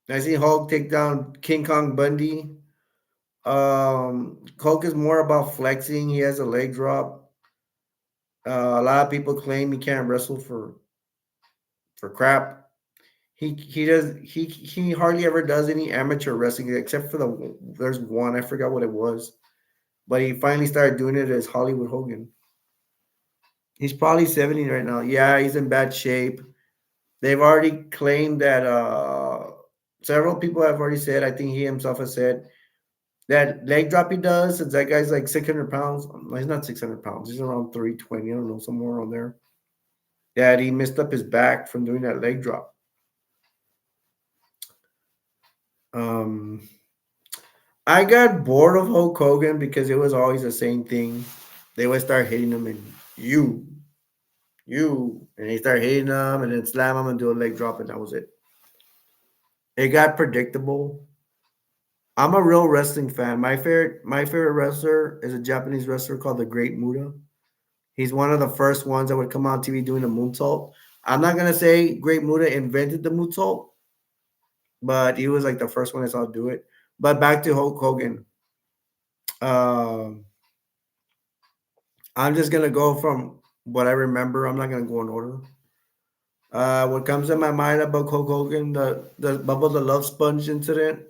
A: I see Hulk take down King Kong Bundy. Hulk is more about flexing. He has a leg drop. A lot of people claim he can't wrestle for crap. He hardly ever does any amateur wrestling except for there's one I forgot what it was, but he finally started doing it as Hollywood Hogan. He's probably 70 right now. Yeah, he's in bad shape. They've already claimed that several people have already said. I think he himself has said that leg drop he does, since that guy's like 600 pounds. Well, he's not 600 pounds. He's around 320. I don't know, somewhere around there. That he messed up his back from doing that leg drop. Um, I got bored of Hulk Hogan because it was always the same thing. They would start hitting him and and he start hitting him and then slam him and do a leg drop and that was it. It got predictable. I'm a real wrestling fan. My favorite wrestler is a Japanese wrestler called the Great Muta. He's one of the first ones that would come on TV doing the moonsault. I'm not gonna say Great Muta invented the moonsault, but he was like the first one I saw do it. But back to Hulk Hogan. Um, I'm just gonna go from what I remember. I'm not gonna go in order. What comes to my mind about Hulk Hogan, the Bubble the Love Sponge incident.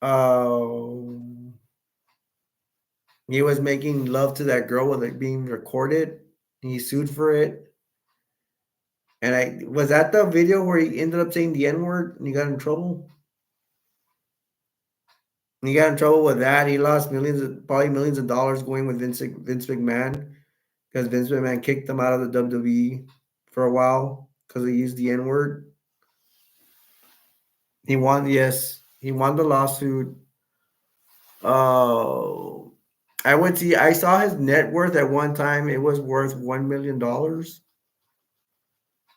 A: Um, he was making love to that girl with it being recorded. He sued for it. And I was that the video where he ended up saying the N word and he got in trouble. And he got in trouble with that. He lost probably millions of dollars going with Vince McMahon because Vince McMahon kicked him out of the WWE for a while because he used the N word. He won, yes, he won the lawsuit. Uh, I saw his net worth at one time. It was worth $1 million,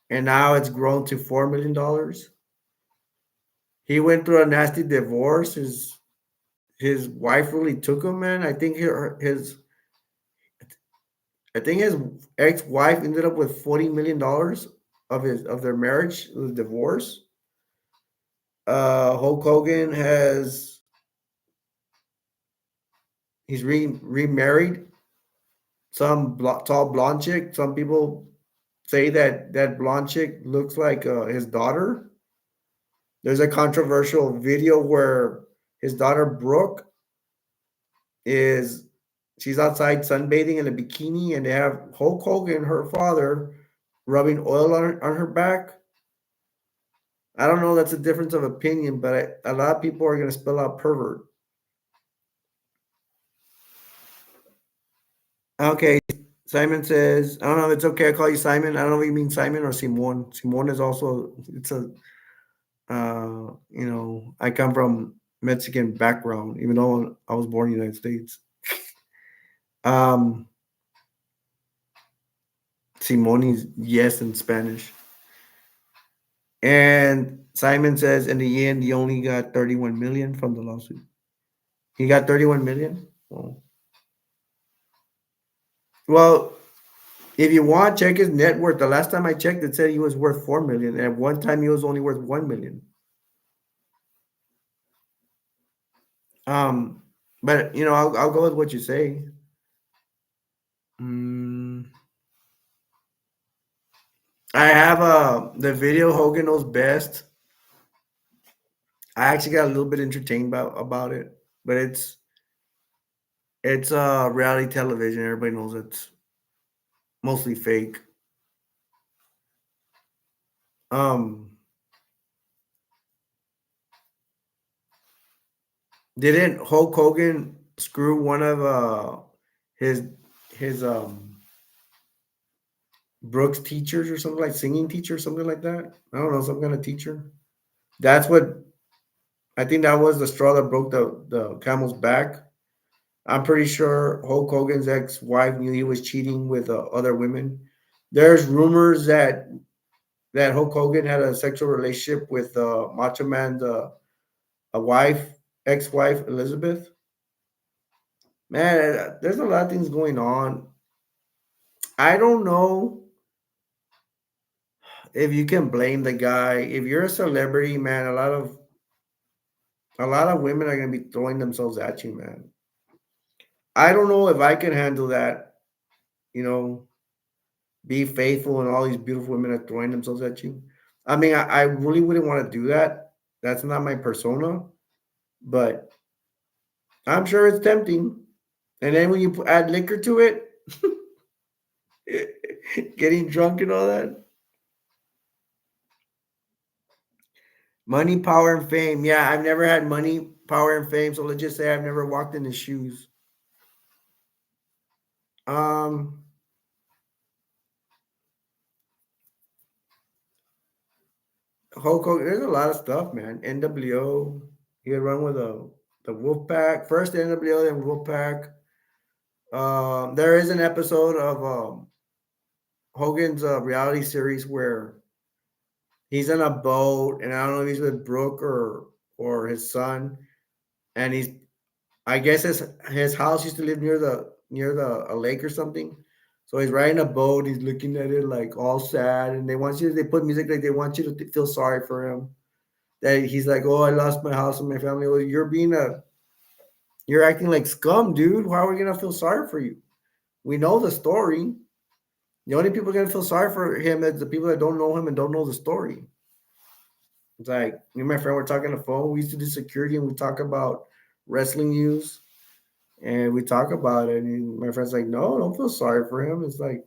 A: and now it's grown to $4 million. He went through a nasty divorce. His wife really took him, man. I think his ex-wife ended up with $40 million of their marriage, the divorce. Hulk Hogan he's remarried some tall blonde chick. Some people say that blonde chick looks like his daughter. There's a controversial video where his daughter Brooke is she's outside sunbathing in a bikini, and they have Hulk Hogan, her father, rubbing oil on her back. I don't know. That's a difference of opinion, but a lot of people are going to spell out pervert. Okay. Simon says, I don't know if it's okay. I call you Simon. I don't know if you mean Simon or Simon. Simon is also, it's a, I come from Mexican background, even though I was born in the United States. Um, Simon is yes in Spanish. And Simon says, in the end, he only got 31 million from the lawsuit. He got 31 million. Well, if you want, check his net worth. The last time I checked, it said he was worth 4 million. And at one time, he was only worth 1 million. Um, but I'll go with what you say. Mm, I have the video Hogan knows best. I actually got a little bit entertained about it, but it's reality television. Everybody knows it's mostly fake. Um, didn't Hulk Hogan screw one of his his Brooks teachers or something, like singing teacher, something like that? I don't know, some kind of teacher. That's what I think that was the straw that broke the camel's back. I'm pretty sure Hulk Hogan's ex-wife knew he was cheating with other women. There's rumors that Hulk Hogan had a sexual relationship with Macho Man's a wife, ex-wife Elizabeth. Man, there's a lot of things going on. I don't know if you can blame the guy. If you're a celebrity, man, a lot of women are gonna be throwing themselves at you, man. I don't know if I can handle that. You know, be faithful, and all these beautiful women are throwing themselves at you. I mean, I really wouldn't want to do that. That's not my persona, but I'm sure it's tempting. And then when you add liquor to it, getting drunk and all that, money, power, and fame. Yeah, I've never had money, power, and fame. So let's just say I've never walked in his shoes. Um, Hulk Hogan, there's a lot of stuff, man. NWO, he had run with the Wolfpack, first NWO, then Wolfpack. There is an episode of Hogan's reality series where he's in a boat, and I don't know if he's with Brooke or his son, and I guess his house used to live near the a lake or something. So he's riding a boat, he's looking at it like all sad, and they put music like they want you to feel sorry for him. That he's like, oh, I lost my house and my family. Well, you're acting like scum, dude. Why are we gonna feel sorry for you? We know the story. The only people gonna feel sorry for him is the people that don't know him and don't know the story. It's like me and my friend were talking on the phone. We used to do security and we talk about wrestling news and we talk about it. And my friend's like, no, don't feel sorry for him. It's like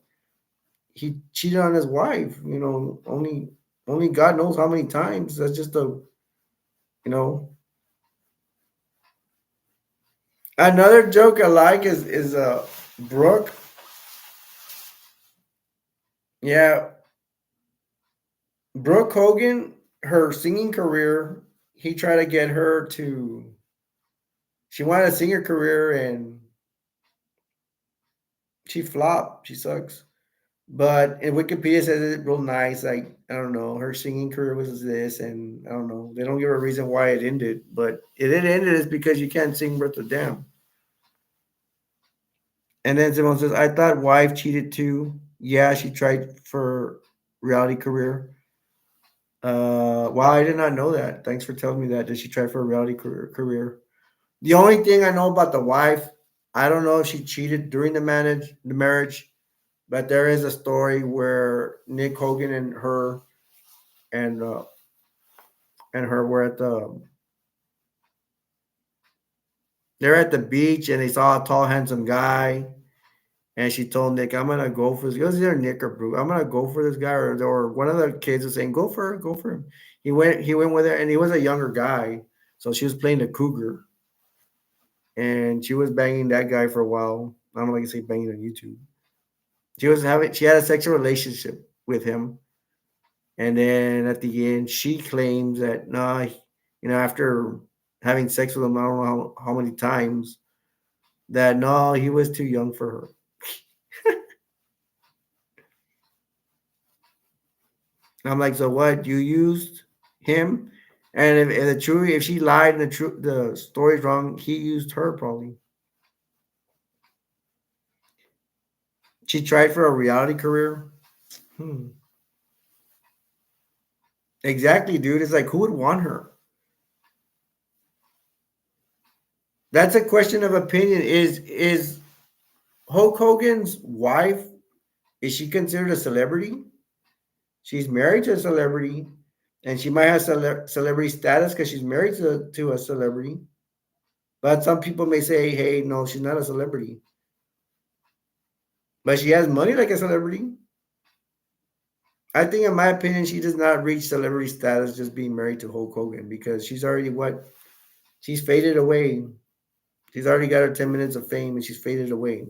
A: he cheated on his wife. Only God knows how many times. That's just you know. Another joke I like is Brooke. Yeah, Brooke Hogan, her singing career. He tried to get her to. She wanted a singer career and she flopped. She sucks. But in Wikipedia says it real nice. Like I don't know, her singing career was this, and I don't know. They don't give a reason why it ended, but it ended is because you can't sing worth a damn. And then Simone says, "I thought wife cheated too. Yeah, she tried for reality career. Wow, I did not know that. Thanks for telling me that. Did she try for a reality career? The only thing I know about the wife, I don't know if she cheated during the marriage, but there is a story where Nick Hogan and uh, and her were they're at the beach and they saw a tall handsome guy And she told Nick, "I'm gonna go for this." It was either Nick or Brooke. "I'm gonna go for this guy," or one of the kids was saying, "Go for her, go for him." He went with her, and he was a younger guy, so she was playing the cougar, and she was banging that guy for a while. I don't know if I can say banging on YouTube. She had a sexual relationship with him, and then at the end, she claims that nah, after having sex with him, I don't know how many times, that no, he was too young for her. I'm like, so what? You used him, and if she lied and the story's wrong, he used her probably. She tried for a reality career. Hmm. Exactly, dude. It's like, who would want her? That's a question of opinion. Is Hulk Hogan's wife, is she considered a celebrity? She's married to a celebrity, and she might have celebrity status because she's married to a celebrity. But some people may say, hey, no, she's not a celebrity. But she has money like a celebrity. I think, in my opinion, she does not reach celebrity status just being married to Hulk Hogan, because she's already what? She's faded away. She's already got her 10 minutes of fame and she's faded away.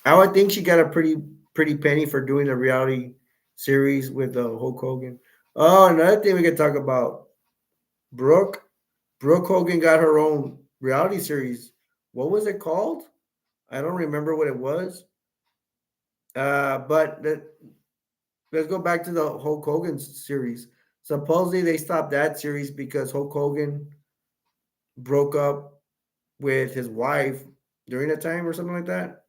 A: I would think she got a pretty penny for doing a reality series with Hulk Hogan. Oh, another thing we could talk about, Brooke. Brooke Hogan got her own reality series. What was it called? I don't remember what it was. But let's go back to the Hulk Hogan series. Supposedly they stopped that series because Hulk Hogan broke up with his wife during that time or something like that.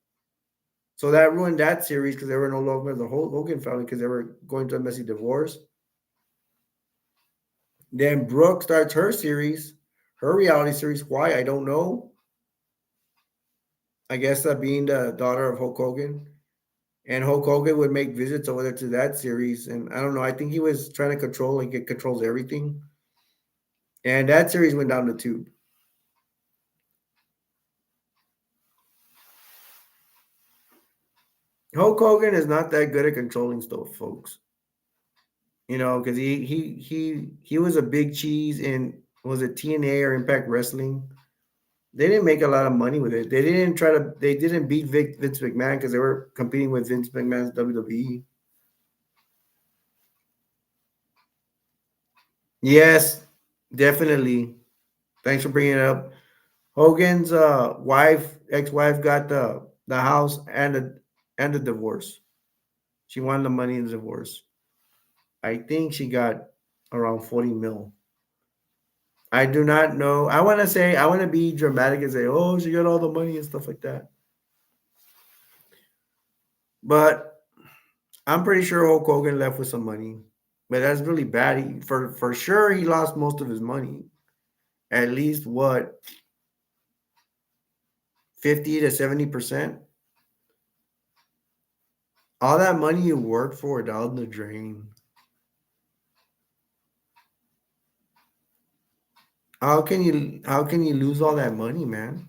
A: So that ruined that series because they were no longer the Hulk Hogan family because they were going to a messy divorce. Then Brooke starts her series, her reality series. Why? I don't know. I guess that being the daughter of Hulk Hogan. And Hulk Hogan would make visits over there to that series. And I don't know. I think he was trying to control, like it controls everything. And that series went down the tube. Hulk Hogan is not that good at controlling stuff, folks. Because he was a big cheese in, was it TNA or Impact Wrestling? They didn't make a lot of money with it. They didn't beat Vince McMahon because they were competing with Vince McMahon's WWE. Yes, definitely. Thanks for bringing it up. Hogan's ex-wife, got the house and the divorce. She wanted the money in the divorce. I think she got around 40 mil. I do not know. I want to be dramatic and say, oh, she got all the money and stuff like that. But I'm pretty sure Hulk Hogan left with some money. But that's really bad. For sure he lost most of his money. At least what, 50 to 70%? All that money you worked for down the drain. How can you lose all that money, man?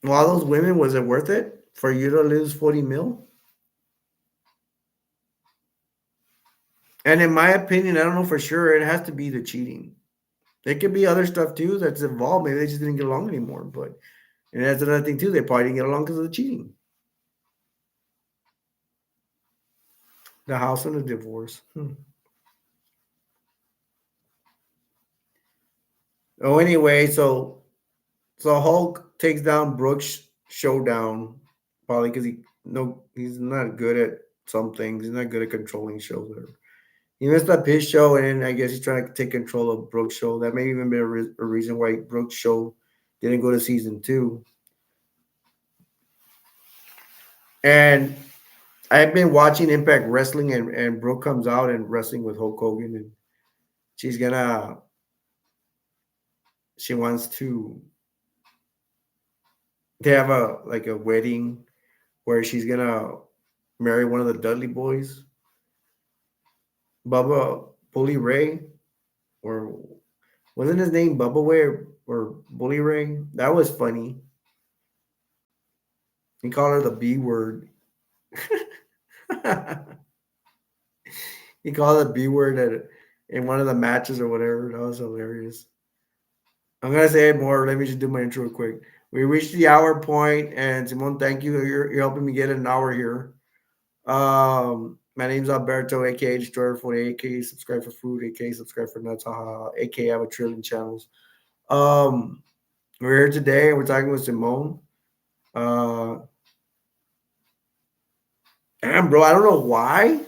A: Well, all those women, was it worth it for you to lose 40 mil? And in my opinion, I don't know for sure, it has to be the cheating. It could be other stuff too that's involved. Maybe they just didn't get along anymore. But and that's another thing too. They probably didn't get along because of the cheating. The house and the divorce. Oh, anyway, so Hulk takes down Brooks Showdown, probably because he's not good at some things. He's not good at controlling shows. He messed up his show, and I guess he's trying to take control of Brooks' show. That may even be a reason why Brooks' show didn't go to season 2. And I've been watching Impact Wrestling, and Brooke comes out and wrestling with Hulk Hogan, and she's gonna she wants to they have a wedding where she's gonna marry one of the Dudley boys, Bubba Bully Ray, or Wasn't his name Bubba Way or Bully Ray? That was funny. He called her the B word. He called the B word in one of the matches or whatever. That was hilarious. I'm gonna say it more. Let me just do my intro real quick. We reached the hour point, and Simon, thank you. You're helping me get an hour here. My name's Alberto, aka Destroyer 48, aka Subscribe for Food, aka Subscribe for Nuts, haha, aka I have a trillion channels. Um, we're here today, and we're talking with Simone. Uh, Damn, bro, I don't know why,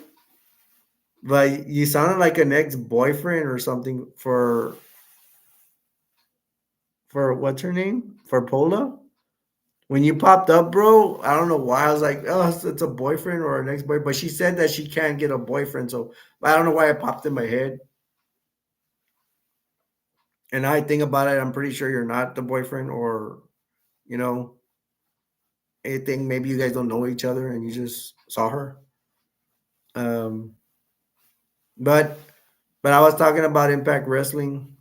A: but you sounded like an ex-boyfriend or something for what's her name? For Pola? When you popped up, bro, I don't know why. I was like, oh, it's a boyfriend or an ex-boy. But she said that she can't get a boyfriend. So I don't know why it popped in my head. And I think about it, I'm pretty sure you're not the boyfriend or, you know, anything. Maybe you guys don't know each other and you just saw her. Um, but but I was talking about Impact Wrestling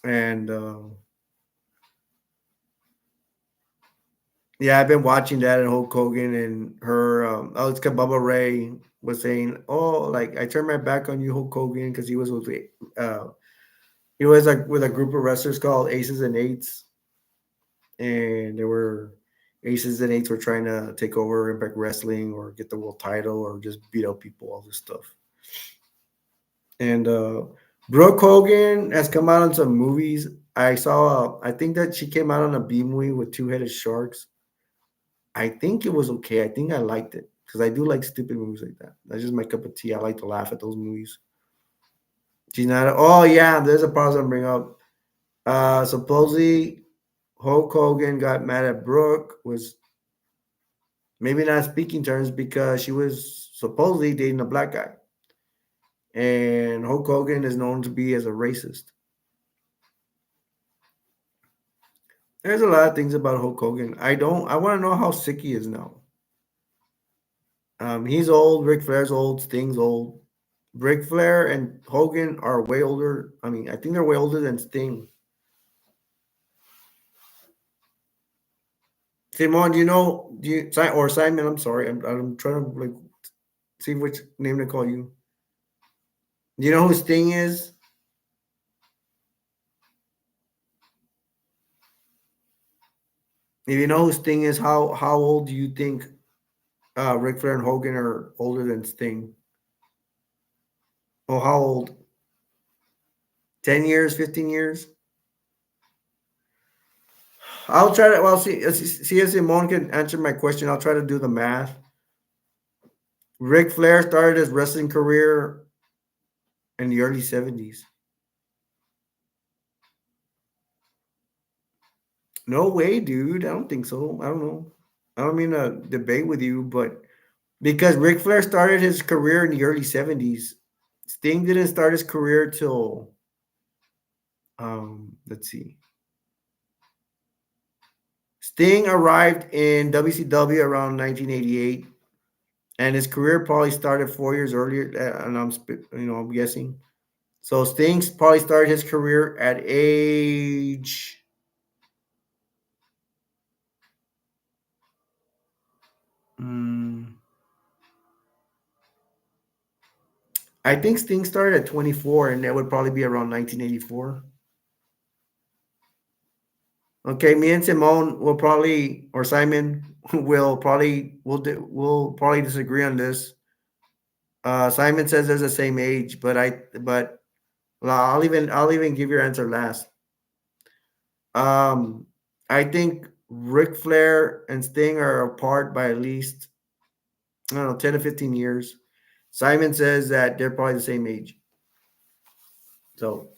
A: and yeah, I've been watching that and Hulk Hogan and her. Oh, it's Bubba Ray was saying, "Oh, like I turned my back on you, Hulk Hogan, because uh, he was like with a group of wrestlers called Aces and Eights, and there were Aces and Eights were trying to take over Impact Wrestling or get the world title or just beat up people, all this stuff." And Brooke Hogan has come out on some movies. I saw. I think that she came out on a B movie with two headed sharks. I think it was okay. I think I liked it because I do like stupid movies like that. That's just my cup of tea. I like to laugh at those movies. She's not. Oh yeah, there's a pause I'm bring up. Supposedly Hulk Hogan got mad at Brooke, was maybe not speaking terms because she was supposedly dating a black guy, and Hulk Hogan is known to be as a racist. There's a lot of things about Hulk Hogan. I don't. I want to know how sick he is now. He's old. Ric Flair's old. Sting's old. Ric Flair and Hogan are way older. I mean, I think they're way older than Sting. Simon, do you know? Do you or Simon? I'm sorry. I'm trying to like see which name to call you. Do you know who Sting is? If you know who Sting is, how old do you think Ric Flair and Hogan are older than Sting? Oh, how old? 10 years, 15 years? I'll try to. Well, see if Simon can answer my question. I'll try to do the math. Ric Flair started his wrestling career in the early 70s. No way, dude. I don't think so. I don't know. I don't mean to debate with you, but because Ric Flair started his career in the early 70s, Sting didn't start his career till let's see. Sting arrived in WCW around 1988, and his career probably started 4 years earlier. And I'm guessing. So Sting probably started his career at age. mm, I think Sting started at 24, and that would probably be around 1984. Okay, me and Simone will probably, or Simon will probably disagree on this. Simon says they're the same age, but well, I'll even give your answer last. Um, I think Ric Flair and Sting are apart by at least I don't know 10 to 15 years. Simon says that they're probably the same age. So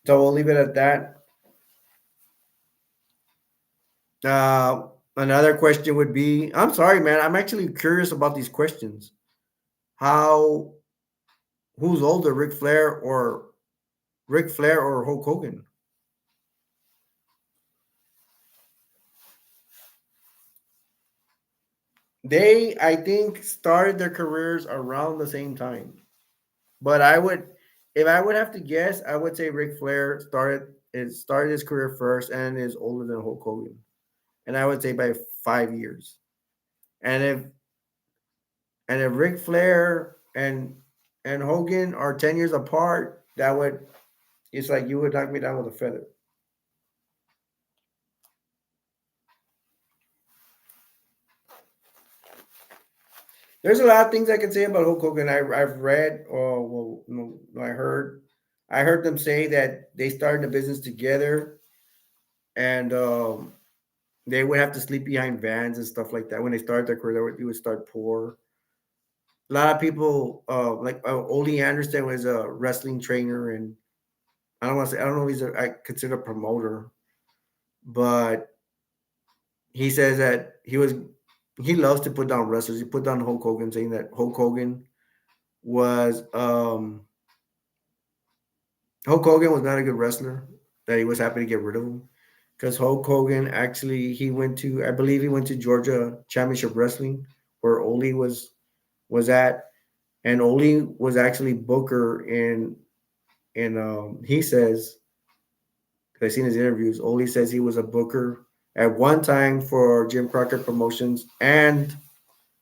A: we'll leave it at that. Another question would be, I'm sorry, man. I'm actually curious about these questions. How Who's older, Ric Flair or Hulk Hogan? They, I think, started their careers around the same time. But I would, If I would have to guess, I would say Ric Flair started his career first and is older than Hulk Hogan, and I would say by 5 years. And if Ric Flair and Hogan are 10 years apart, that would it's like you would knock me down with a feather. There's a lot of things I can say about Hulk Hogan. I've read, or well, no, I heard them say that they started the business together, and they would have to sleep behind vans and stuff like that when they started their career. They would start poor. A lot of people, like Ole Anderson, was a wrestling trainer, and I don't want to say I don't know if I consider a promoter, but he says that he loves to put down wrestlers. He put down Hulk Hogan, saying that Hulk Hogan was Hulk Hogan was not a good wrestler. That he was happy to get rid of him because Hulk Hogan actually he went to I believe he went to Georgia Championship Wrestling where Ole was at, and Ole was actually Booker in he says, 'cause I've seen his interviews. Ole says he was a Booker at one time for Jim Crockett Promotions and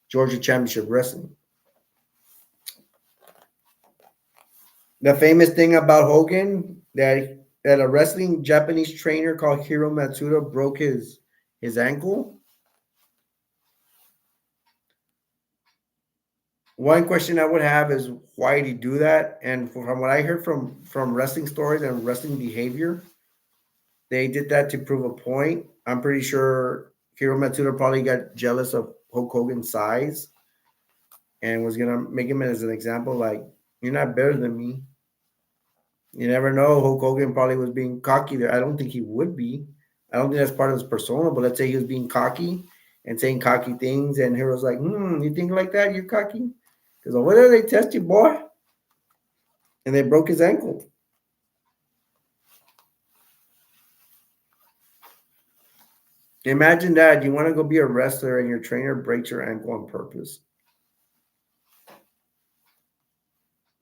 A: Georgia Championship Wrestling. The famous thing about Hogan that a wrestling Japanese trainer called Hiro Matsuda broke his ankle. One question I would have is why did he do that? And from what I heard from wrestling stories and wrestling behavior, they did that to prove a point. I'm pretty sure Hiro Matsuda probably got jealous of Hulk Hogan's size and was gonna make him as an example, like you're not better than me. You never know. Hulk Hogan probably was being cocky there. I don't think he would be. I don't think that's part of his persona. But let's say he was being cocky and saying cocky things, and Hero's like, you think like that? You're cocky? Because over there they test you, boy, and they broke his ankle. Imagine that. You want to go be a wrestler, and your trainer breaks your ankle on purpose.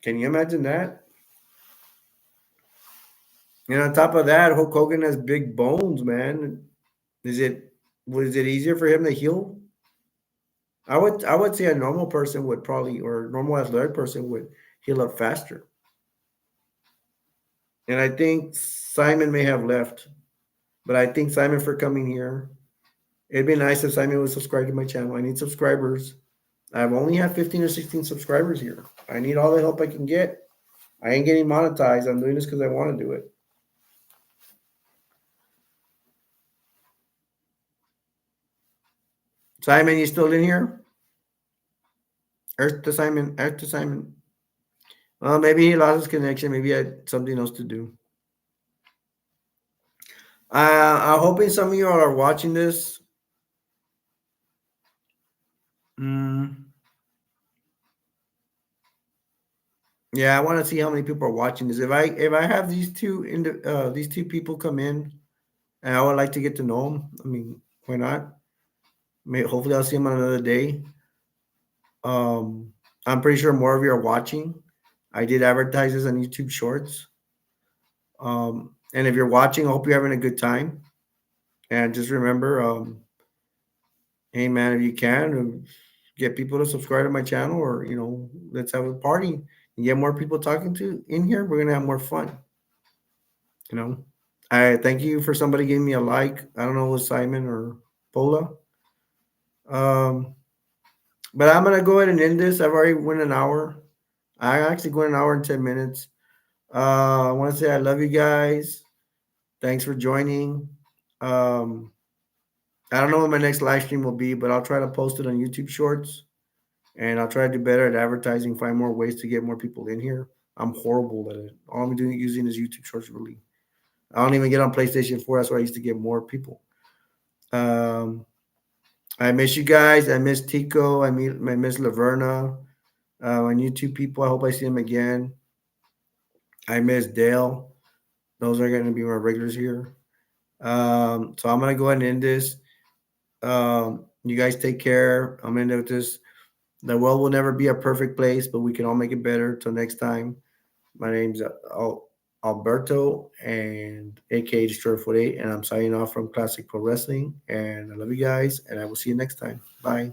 A: Can you imagine that? And on top of that, Hulk Hogan has big bones, man. Is it was it easier for him to heal? I would say a normal person would probably or a normal athletic person would heal up faster. And I think Simon may have left, but I think Simon for coming here. It'd be nice if Simon would subscribe to my channel. I need subscribers. I've only have 15 or 16 subscribers here. I need all the help I can get. I ain't getting monetized. I'm doing this because I want to do it. Simon, you still in here? Earth to Simon. Earth to Simon. Well, maybe he lost his connection. Maybe he had something else to do. I'm hoping some of you all are watching this. Mm, yeah, I want to see how many people are watching this. If I have these two people come in, and I would like to get to know them. I mean, why not? Hopefully, I'll see them on another day. Um, I'm pretty sure more of you are watching. I did advertise this on YouTube Shorts. And if you're watching, I hope you're having a good time. And just remember, hey man, if you can, get people to subscribe to my channel, or let's have a party and get more people talking to in here. We're gonna have more fun. You know, I thank you for somebody giving me a like. I don't know if it was Simon or Pola. Um, but I'm gonna go ahead and end this. I've already went an hour. I actually went an hour and 10 minutes. I want to say I love you guys. Thanks for joining. Um, I don't know what my next live stream will be, but I'll try to post it on YouTube Shorts, and I'll try to do better at advertising. Find more ways to get more people in here. I'm horrible at it. All I'm doing using is YouTube Shorts. Really, I don't even get on PlayStation 4. That's why I used to get more people. Um, I miss you guys. I miss Tico. I miss Laverna. My YouTube people. I hope I see them again. I miss Dale. Those are going to be my regulars here. So I'm going to go ahead and end this. You guys take care. I'm going to end with this. The world will never be a perfect place, but we can all make it better. Till next time. My name's Alberto, and aka Destroyer 48, and I'm signing off from Classic Pro Wrestling. And I love you guys, and I will see you next time. Bye.